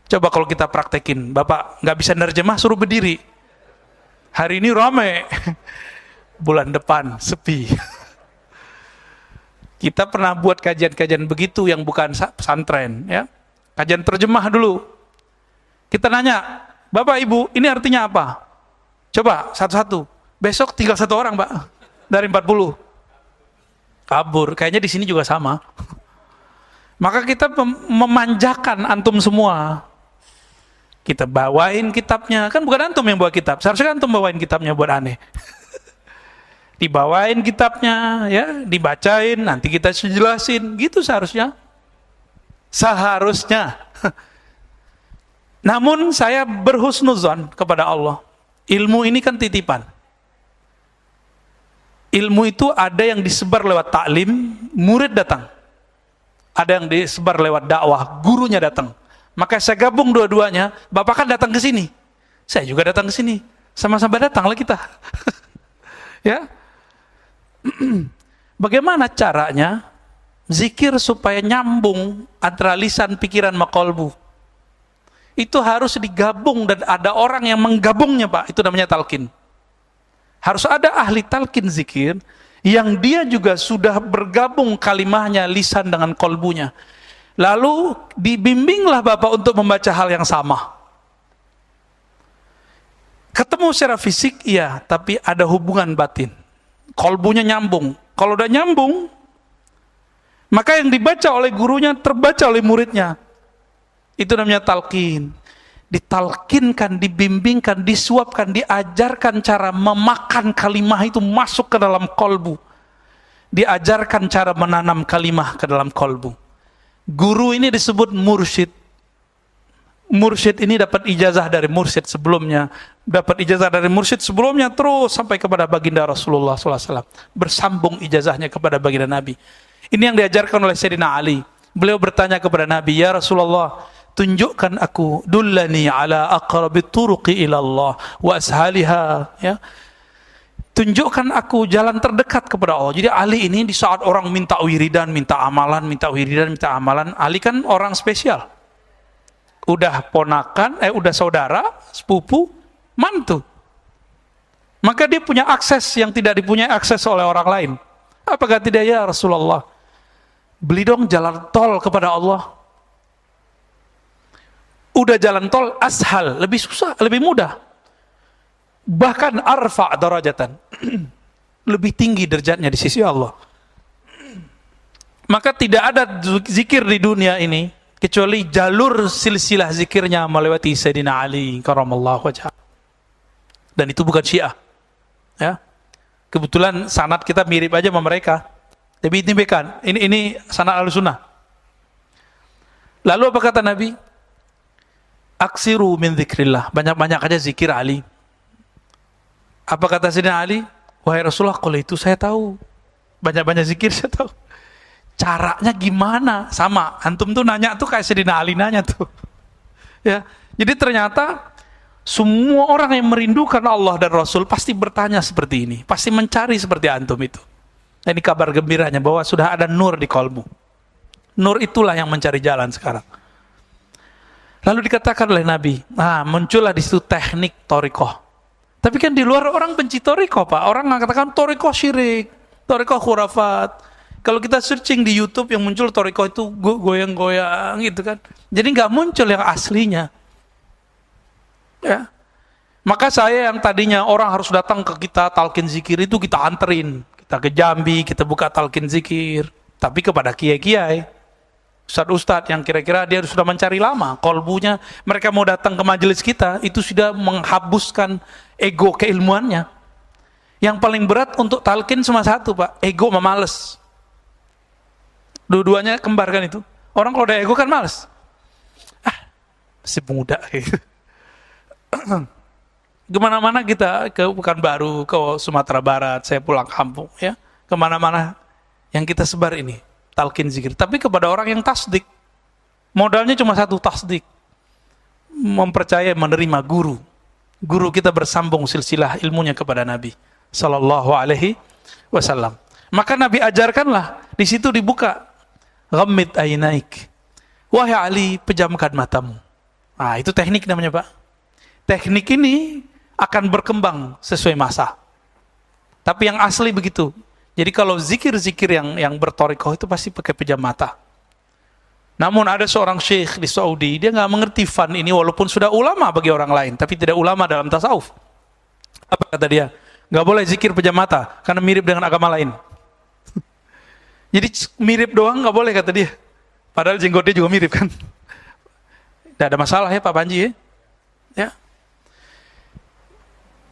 Coba kalau kita praktekin, Bapak nggak bisa nerjemah suruh berdiri. Hari ini rame, bulan depan sepi. Kita pernah buat kajian-kajian begitu yang bukan pesantren, ya. Kajian terjemah dulu. Kita nanya, Bapak Ibu, ini artinya apa? Coba satu-satu. Besok tinggal 1 orang, Pak, dari 40. Kabur. Kayaknya di sini juga sama. Maka kita memanjakan antum semua. Kita bawain kitabnya. Kan bukan antum yang bawa kitab. Seharusnya antum bawain kitabnya buat aneh. Dibawain kitabnya, ya, dibacain, nanti kita jelasin. Gitu seharusnya. Seharusnya. Namun saya berhusnuzon kepada Allah. Ilmu ini kan titipan. Ilmu itu ada yang disebar lewat taklim, murid datang. Ada yang disebar lewat dakwah, gurunya datang. Maka saya gabung dua-duanya. Bapak kan datang ke sini, saya juga datang ke sini, sama-sama datanglah kita. Ya, bagaimana caranya zikir supaya nyambung antara lisan, pikiran, sama qalbu? Itu harus digabung dan ada orang yang menggabungnya, Pak. Itu namanya talqin. Harus ada ahli talqin zikir yang dia juga sudah bergabung kalimahnya lisan dengan kolbunya. Lalu dibimbinglah Bapak untuk membaca hal yang sama. Ketemu secara fisik, iya, tapi ada hubungan batin. Kolbunya nyambung. Kalau udah nyambung, maka yang dibaca oleh gurunya terbaca oleh muridnya. Itu namanya talqin. Ditalkinkan, dibimbingkan, disuapkan, diajarkan cara memakan kalimah itu masuk ke dalam kolbu. Diajarkan cara menanam kalimah ke dalam kolbu. Guru ini disebut mursyid. Mursyid ini dapat ijazah dari mursyid sebelumnya, dapat ijazah dari mursyid sebelumnya, terus sampai kepada baginda Rasulullah SAW. Bersambung ijazahnya kepada baginda Nabi. Ini yang diajarkan oleh Sayyidina Ali. Beliau bertanya kepada Nabi, ya Rasulullah, tunjukkan aku, dullani ala aqrabit turuqi ilallah wa ashaliha, ya. Tunjukkan aku jalan terdekat kepada Allah. Jadi Ali ini di saat orang minta wiridan, minta amalan, minta wiridan, minta amalan, Ali kan orang spesial. Udah ponakan, udah saudara, sepupu, mantu. Maka dia punya akses yang tidak dipunyai akses oleh orang lain. Apakah tidak, ya Rasulullah? Beli dong jalan tol kepada Allah. Udah jalan tol ashal, lebih susah, lebih mudah. Bahkan arfa' darajatan. Lebih tinggi derajatnya di sisi Allah. Maka tidak ada zikir di dunia ini kecuali jalur silsilah zikirnya melewati Sayyidina Ali karamallahu wajhah. Dan itu bukan Syiah. Ya. Kebetulan sanad kita mirip aja sama mereka. Tapi ini bukan. Ini sanad Ahlussunnah. Lalu apa kata Nabi? Aksiru min dzikrillah, banyak-banyak aja zikir Ali. Apa kata Sayyidina Ali? Wahai Rasulullah, kalau itu saya tahu. Banyak-banyak zikir saya tahu. Caranya gimana? Sama, antum tuh nanya tuh kayak Sayyidina Ali nanya tuh. Ya. Jadi ternyata semua orang yang merindukan Allah dan Rasul pasti bertanya seperti ini, pasti mencari seperti antum itu. Dan ini kabar gembiranya bahwa sudah ada nur di kolbu. Nur itulah yang mencari jalan sekarang. Lalu dikatakan oleh Nabi, muncullah di situ teknik thariqah. Tapi kan di luar orang benci thariqah, Pak. Orang mengatakan thariqah syirik, thariqah khurafat. Kalau kita searching di YouTube yang muncul thariqah itu goyang-goyang gitu kan. Jadi nggak muncul yang aslinya. Ya. Maka saya yang tadinya orang harus datang ke kita talqin zikir itu kita anterin. Kita ke Jambi, kita buka talqin zikir. Tapi kepada kiai-kiai. Ustadz-ustadz yang kira-kira dia sudah mencari lama, kolbunya, mereka mau datang ke majelis kita, itu sudah menghabuskan ego keilmuannya. Yang paling berat untuk talqin cuma satu, Pak, ego sama males. Dua-duanya kembar kan itu. Orang kalau udah ego kan males. Masih muda. Kemana-mana kita, ke Pekanbaru, ke Sumatera Barat, saya pulang kampung, ya, kemana-mana yang kita sebar ini. Talqin zikir, tapi kepada orang yang tasdik, modalnya cuma satu, tasdik, mempercayai, menerima guru kita bersambung silsilah ilmunya kepada Nabi Sallallahu Alaihi Wasallam. Maka Nabi ajarkanlah, di situ dibuka, ghammid ainaik, wahai Ali, pejamkan matamu. Itu teknik namanya, Pak. Teknik ini akan berkembang sesuai masa, tapi yang asli begitu. Jadi kalau zikir-zikir yang berthariqah itu pasti pakai pejam mata. Namun ada seorang syekh di Saudi, dia nggak mengerti fan ini walaupun sudah ulama bagi orang lain, tapi tidak ulama dalam tasawuf. Apa kata dia? Nggak boleh zikir pejam mata, karena mirip dengan agama lain. Jadi mirip doang nggak boleh kata dia. Padahal jenggotnya juga mirip kan. Tidak ada masalah ya Pak Panji ya.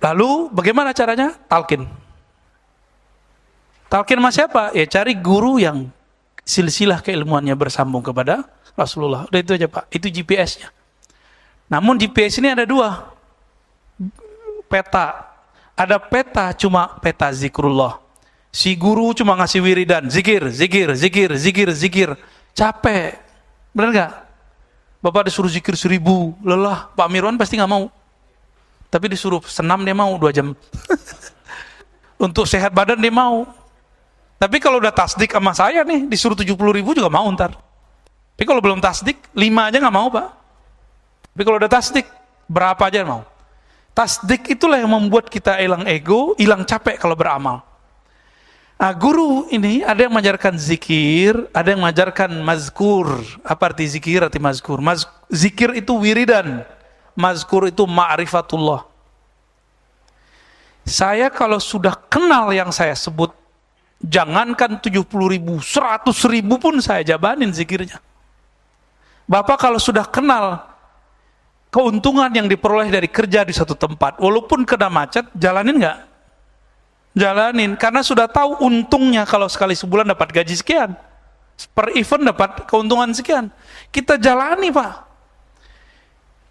Lalu bagaimana caranya? Talqin. Talqin sama siapa? Ya cari guru yang silsilah keilmuannya bersambung kepada Rasulullah. Udah itu aja Pak, itu GPS-nya. Namun GPS ini ada dua peta. Ada peta cuma peta zikrullah. Si guru cuma ngasih wiridan, zikir. Capek. Benar nggak? Bapak disuruh zikir 1000, lelah. Pak Mirwan pasti nggak mau. Tapi disuruh senam dia mau 2 jam. Untuk sehat badan dia mau. Tapi kalau udah tasdik sama saya nih, disuruh 70.000 juga mau ntar. Tapi kalau belum tasdik, 5 aja nggak mau Pak. Tapi kalau udah tasdik, berapa aja mau. Tasdik itulah yang membuat kita hilang ego, hilang capek kalau beramal. Guru ini ada yang mengajarkan zikir, ada yang mengajarkan mazkur. Apa arti zikir, arti mazkur? Zikir itu wiridan, mazkur itu ma'rifatullah. Saya kalau sudah kenal yang saya sebut, jangankan 70.000, 100.000 pun saya jabanin zikirnya. Bapak kalau sudah kenal keuntungan yang diperoleh dari kerja di satu tempat, walaupun kena macet, jalanin nggak? Jalanin, karena sudah tahu untungnya kalau sekali sebulan dapat gaji sekian, per event dapat keuntungan sekian. Kita jalani, Pak.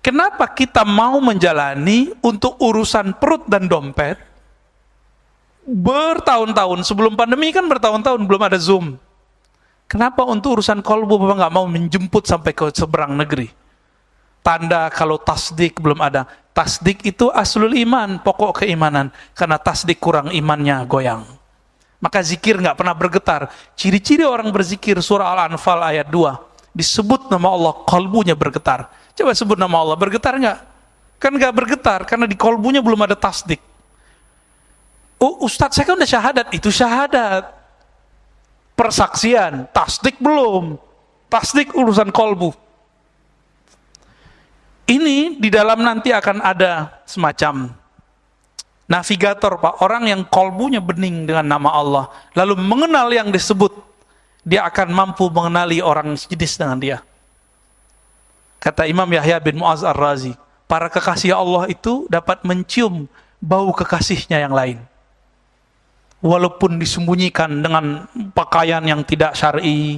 Kenapa kita mau menjalani untuk urusan perut dan dompet bertahun-tahun? Sebelum pandemi kan bertahun-tahun belum ada Zoom. Kenapa untuk urusan kolbu Bapak nggak mau menjemput sampai ke seberang negeri? Tanda kalau tasdik belum ada. Tasdik itu aslul iman, pokok keimanan. Karena tasdik kurang, imannya goyang. Maka zikir nggak pernah bergetar. Ciri-ciri orang berzikir, surah Al-Anfal ayat 2. Disebut nama Allah, kolbunya bergetar. Coba sebut nama Allah, bergetar nggak? Kan nggak bergetar, karena di kolbunya belum ada tasdik. Oh, Ustadz saya kan udah syahadat. Itu syahadat. Persaksian, tasdik belum. Tasdik urusan kolbu. Ini di dalam nanti akan ada semacam navigator, Pak. Orang yang kolbunya bening dengan nama Allah, lalu mengenal yang disebut, dia akan mampu mengenali orang sejenis dengan dia. Kata Imam Yahya bin Mu'az Ar-Razi, para kekasih Allah itu dapat mencium bau kekasihnya yang lain. Walaupun disembunyikan dengan pakaian yang tidak syar'i.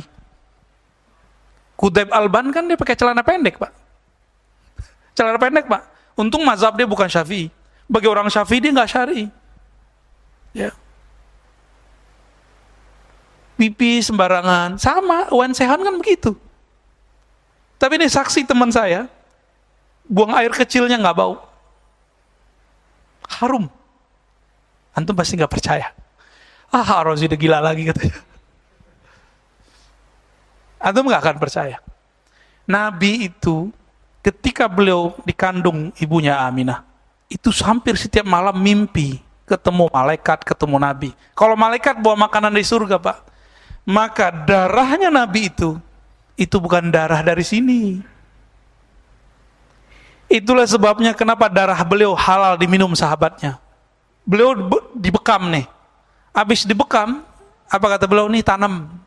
Qutaib Alban kan dia pakai celana pendek, Pak. Celana pendek, Pak. Untung mazhab dia bukan Syafi'i. Bagi orang Syafi'i dia nggak syar'i. Ya. Pipi sembarangan, sama. Wan Sehan kan begitu. Tapi ini saksi teman saya, buang air kecilnya nggak bau, harum. Antum pasti nggak percaya. Rozi udah gila lagi katanya. Antum nggak akan percaya. Nabi itu ketika beliau dikandung ibunya Aminah, itu hampir setiap malam mimpi ketemu malaikat, ketemu Nabi. Kalau malaikat bawa makanan dari surga, Pak, maka darahnya Nabi itu bukan darah dari sini. Itulah sebabnya kenapa darah beliau halal diminum sahabatnya. Beliau dibekam nih. Habis dibekam, apa kata beliau nih? Tanam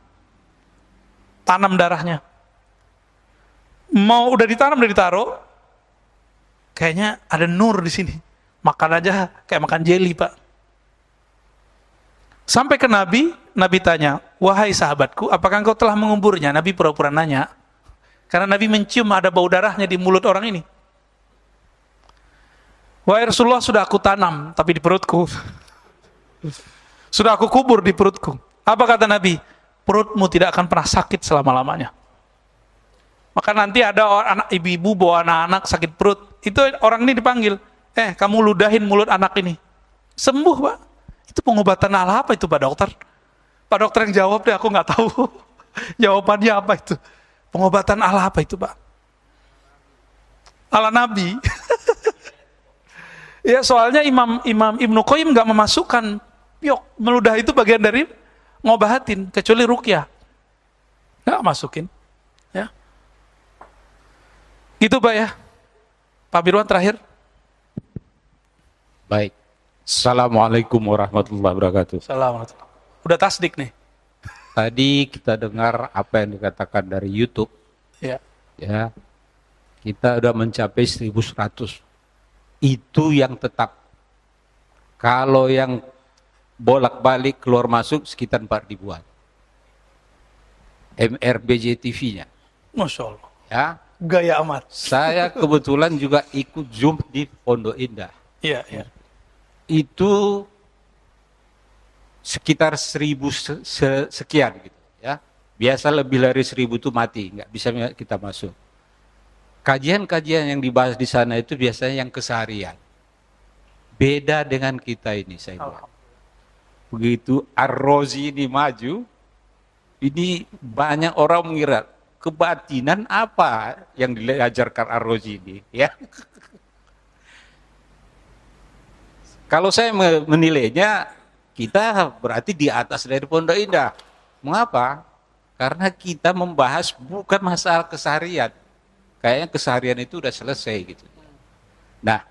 darahnya. Mau udah ditanam, udah ditaruh, kayaknya ada nur di sini. Makan aja kayak makan jeli, Pak. Sampai ke Nabi, Nabi tanya, wahai sahabatku, apakah engkau telah menguburnya? Nabi pura-pura nanya, karena Nabi mencium ada bau darahnya di mulut orang ini. Wahai Rasulullah, sudah aku tanam, tapi di perutku. Sudah aku kubur di perutku. Apa kata Nabi? Perutmu tidak akan pernah sakit selama-lamanya. Maka nanti ada anak ibu-ibu bawa anak-anak sakit perut, itu orang ini dipanggil, kamu ludahin mulut anak ini, sembuh, Pak. Itu pengobatan ala apa itu, Pak Dokter? Pak Dokter yang jawab deh, aku nggak tahu jawabannya apa itu. Pengobatan ala apa itu, Pak? Ala Nabi. Ya, soalnya Imam Ibnu Qayyim nggak memasukkan meludah itu bagian dari ngobahatin, kecuali ruqyah, nggak masukin, ya. Gitu, Pak, ya. Pak Birwan terakhir. Baik. Assalamualaikum warahmatullahi wabarakatuh. Assalamualaikum. Udah tasdik nih. Tadi kita dengar apa yang dikatakan dari YouTube. Ya. Ya. Kita udah mencapai 1.100. Itu yang tetap. Kalau yang bolak-balik keluar masuk sekitar 4.000-an. MRBJ TV-nya. Masya Allah. Ya. Gaya amat. Saya kebetulan juga ikut Zoom di Pondok Indah. Iya, iya. Itu sekitar 1.000 sekian gitu, ya. Biasa lebih dari 1.000 itu mati, nggak bisa kita masuk. Kajian-kajian yang dibahas di sana itu biasanya yang keseharian. Beda dengan kita ini, saya bilang. Begitu Ar-Razi ini maju, ini banyak orang mengira kebatinan apa yang diajarkan Ar-Razi ini, ya. Kalau saya menilainya, kita berarti di atas dari Pondok Indah. Mengapa? Karena kita membahas bukan masalah keseharian. Kayaknya keseharian itu udah selesai gitu. Nah,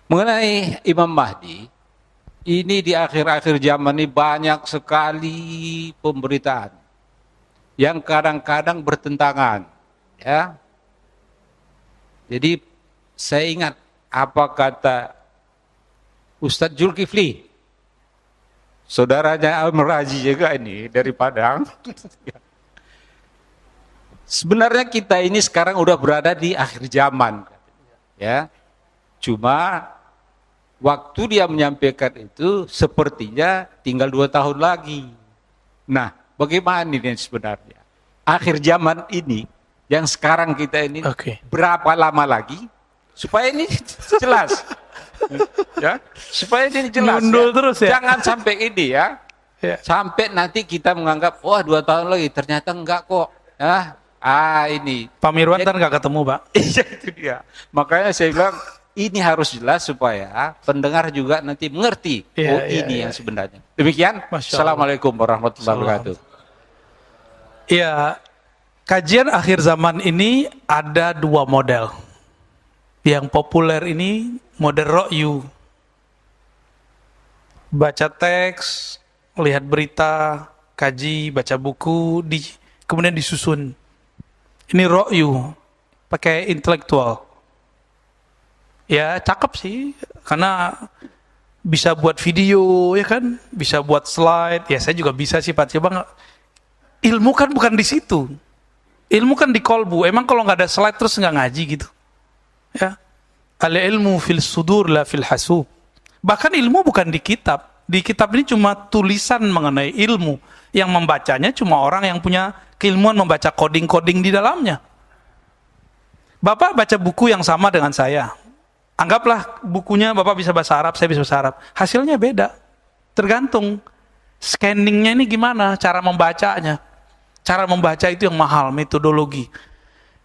mengenai Imam Mahdi, ini di akhir-akhir zaman ini banyak sekali pemberitaan yang kadang-kadang bertentangan, ya. Jadi saya ingat apa kata Ustadz Zulkifli, saudaranya Al-Meraji juga ini dari Padang. Sebenarnya kita ini sekarang udah berada di akhir zaman, ya. Cuma waktu dia menyampaikan itu sepertinya tinggal 2 tahun lagi. Nah, bagaimana ini sebenarnya? Akhir zaman ini, yang sekarang kita ini berapa lama lagi? Supaya ini jelas. Ya, supaya ini jelas. Nyundul terus ya. Jangan sampai ini ya. Sampai nanti kita menganggap, wah 2 tahun lagi, ternyata enggak kok. Ini. Pak Mirwan ntar nggak ketemu, Pak. Iya, itu dia. Makanya saya bilang, ini harus jelas supaya pendengar juga nanti mengerti yang sebenarnya. Demikian. Assalamualaikum warahmatullahi wabarakatuh. Ya, kajian akhir zaman ini ada 2 model. Yang populer ini model ro'yu. Baca teks, lihat berita, kaji, baca buku, kemudian disusun. Ini ro'yu, pakai intelektual. Ya cakep sih, karena bisa buat video, ya kan, bisa buat slide. Ya saya juga bisa sih Pak. Coba ilmu kan bukan di situ, ilmu kan di kolbu. Emang kalau nggak ada slide terus nggak ngaji gitu? Ya, al ilmu fil sudur la fil hasub. Bahkan ilmu bukan di kitab. Di kitab ini cuma tulisan mengenai ilmu. Yang membacanya cuma orang yang punya keilmuan membaca coding-coding di dalamnya. Bapak baca buku yang sama dengan saya. Anggaplah bukunya Bapak bisa bahasa Arab, saya bisa bahasa Arab. Hasilnya beda. Tergantung scanningnya ini gimana, cara membacanya. Cara membaca itu yang mahal, metodologi.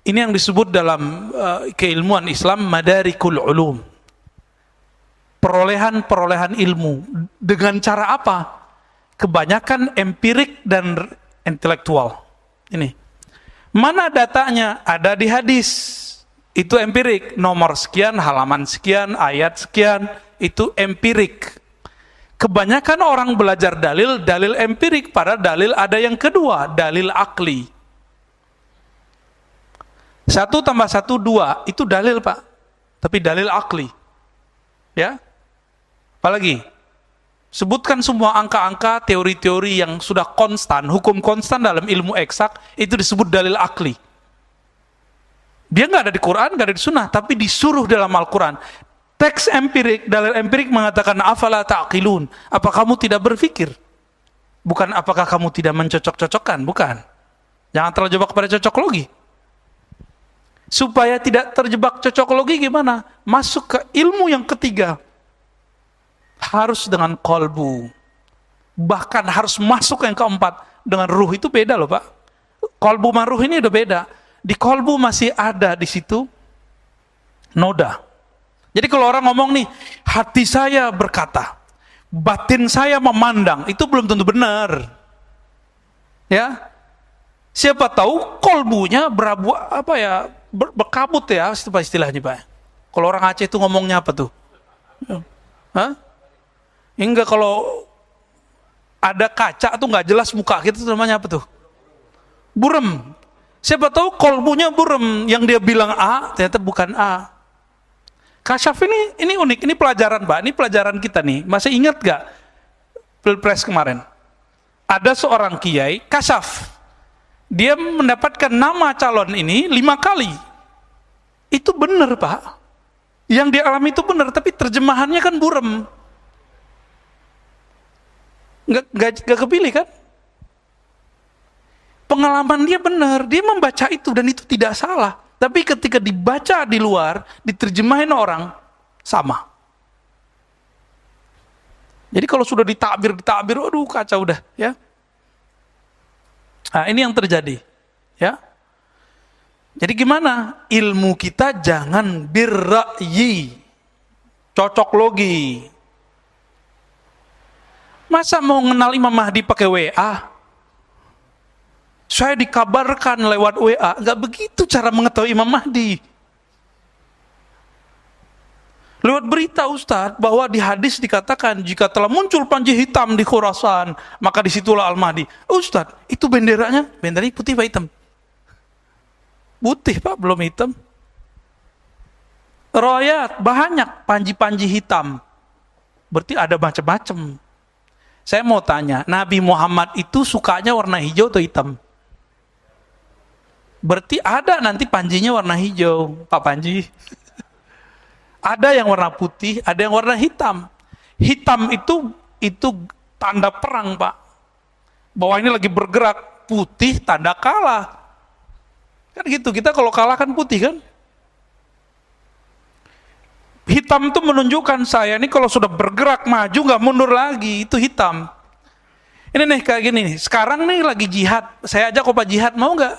Ini yang disebut dalam keilmuan Islam madarikul ulum. Perolehan ilmu. Dengan cara apa? Kebanyakan empirik dan intelektual. Ini. Mana datanya? Ada di hadis. Itu empirik. Nomor sekian, halaman sekian, ayat sekian. Itu empirik. Kebanyakan orang belajar dalil empirik. Padahal dalil ada yang kedua, dalil akli. 1 + 1 2, itu dalil Pak. Tapi dalil akli. Ya. Apalagi? Sebutkan semua angka-angka, teori-teori yang sudah konstan, hukum konstan dalam ilmu eksak, itu disebut dalil akli. Dia nggak ada di Quran, nggak ada di Sunnah, tapi disuruh dalam Al-Quran. Teks empirik, dalil empirik mengatakan, afala ta'qilun, apa kamu tidak berpikir? Bukan apakah kamu tidak mencocok-cocokkan, bukan. Jangan terjebak pada cocokologi. Supaya tidak terjebak cocokologi gimana? Masuk ke ilmu yang ketiga. Harus dengan kolbu. Bahkan harus masuk yang keempat. Dengan ruh itu beda loh Pak. Kolbu sama ruh ini udah beda. Di kolbu masih ada di situ noda. Jadi kalau orang ngomong nih, hati saya berkata, batin saya memandang, itu belum tentu benar. Ya, siapa tahu kolbunya berkabut ya, istilahnya Pak. Kalau orang Aceh itu ngomongnya apa tuh? Hah? Hingga kalau ada kaca tuh nggak jelas muka kita, itu namanya apa tuh? Burem. Siapa tahu kolbunya burem, yang dia bilang A ternyata bukan A. Kasyaf ini unik, ini pelajaran Pak, ini pelajaran kita nih. Masih ingat gak Pilpres kemarin? Ada seorang kiai, kasyaf. Dia mendapatkan nama calon ini 5 kali. Itu benar Pak. Yang dia alami itu benar, tapi terjemahannya kan burem. Nggak kepilih kan? Pengalaman dia benar, dia membaca itu dan itu tidak salah. Tapi ketika dibaca di luar, diterjemahin orang, sama. Jadi kalau sudah ditakbir, aduh kacau udah, ya. Nah, ini yang terjadi, ya. Jadi gimana? Ilmu kita jangan birra'yi, cocok logi. Masa mau kenal Imam Mahdi pakai WA? Saya dikabarkan lewat WA. Enggak begitu cara mengetahui Imam Mahdi. Lewat berita Ustadz, bahwa di hadis dikatakan jika telah muncul panji hitam di Khurasan, maka disitulah Al-Mahdi. Ustadz, itu benderanya putih apa hitam? Putih Pak, belum hitam. Riwayat banyak panji-panji hitam. Berarti ada macam-macam. Saya mau tanya, Nabi Muhammad itu sukanya warna hijau atau hitam? Berarti ada nanti panjinya warna hijau, Pak Panji. Ada yang warna putih, ada yang warna hitam. Hitam itu tanda perang, Pak. Bahwa ini lagi bergerak. Putih tanda kalah. Kan gitu, kita kalau kalah kan putih kan? Hitam itu menunjukkan saya ini kalau sudah bergerak maju nggak mundur lagi, itu hitam. Ini nih kayak gini nih. Sekarang nih lagi jihad. Saya ajak Pak jihad, mau nggak?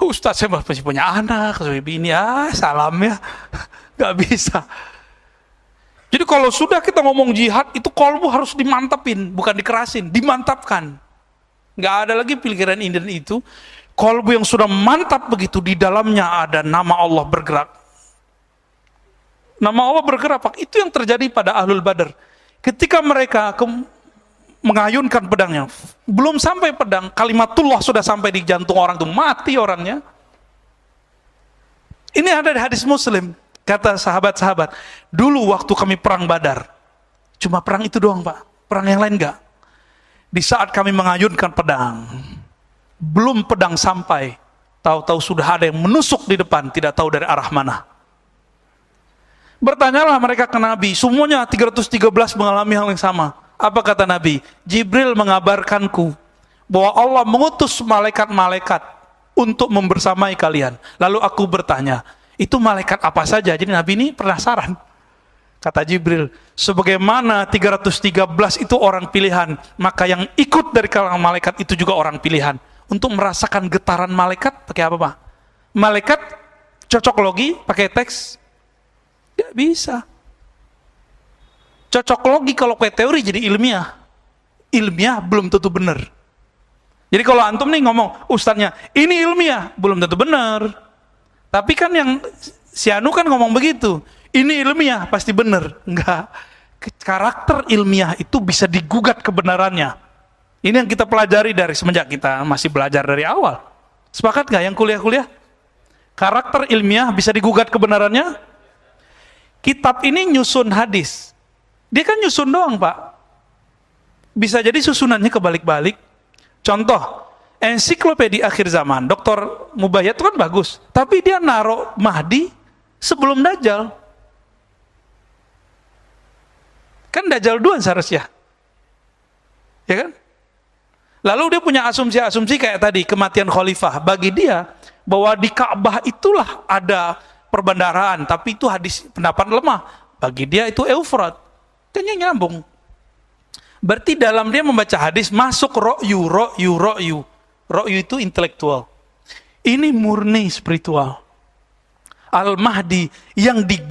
Ustaz, saya masih punya anak, saya bini, salam ya. Gak bisa. Jadi kalau sudah kita ngomong jihad, itu kolbu harus dimantapin, bukan dikerasin, dimantapkan. Gak ada lagi pikiran Indian itu. Kolbu yang sudah mantap begitu, di dalamnya ada nama Allah bergerak. Nama Allah bergerak, Pak. Itu yang terjadi pada Ahlul Badar. Ketika mereka mengayunkan pedangnya, belum sampai pedang, kalimatullah sudah sampai di jantung orang itu, mati orangnya. Ini ada di hadis Muslim. Kata sahabat-sahabat, dulu waktu kami perang Badar, cuma perang itu doang Pak, perang yang lain enggak. Di saat kami mengayunkan pedang, belum pedang sampai, tahu-tahu sudah ada yang menusuk di depan, tidak tahu dari arah mana. Bertanyalah mereka ke Nabi, semuanya 313 mengalami hal yang sama. Apa kata Nabi? Jibril mengabarkanku bahwa Allah mengutus malaikat-malaikat untuk membersamai kalian. Lalu aku bertanya, itu malaikat apa saja? Jadi Nabi ini penasaran. Kata Jibril, sebagaimana 313 itu orang pilihan, maka yang ikut dari kalangan malaikat itu juga orang pilihan. Untuk merasakan getaran malaikat, pakai apa Pak? Malaikat cocok logi, pakai teks? Gak bisa. Cocok logi kalau pakai teori jadi ilmiah. Ilmiah belum tentu benar. Jadi kalau antum nih ngomong, ustadznya, ini ilmiah, belum tentu benar. Tapi kan yang si Anu kan ngomong begitu, ini ilmiah pasti benar. Enggak. Karakter ilmiah itu bisa digugat kebenarannya. Ini yang kita pelajari dari semenjak kita masih belajar dari awal. Sepakat nggak yang kuliah-kuliah? Karakter ilmiah bisa digugat kebenarannya. Kitab ini nyusun hadis. Dia kan nyusun doang Pak. Bisa jadi susunannya kebalik-balik. Contoh, ensiklopedia akhir zaman, Dr. Mubayyad itu kan bagus, tapi dia naruh Mahdi sebelum Dajjal. Kan Dajjal duluan seharusnya. Ya kan? Lalu dia punya asumsi-asumsi kayak tadi, kematian khalifah. Bagi dia, bahwa di Ka'bah itulah ada perbendaharaan, tapi itu hadis pendapat lemah. Bagi dia itu Eufrat. Kan yang nyambung. Berarti dalam dia membaca hadis, masuk ro'yu. Ro'yu itu intelektual. Ini murni spiritual. Al-Mahdi yang diganti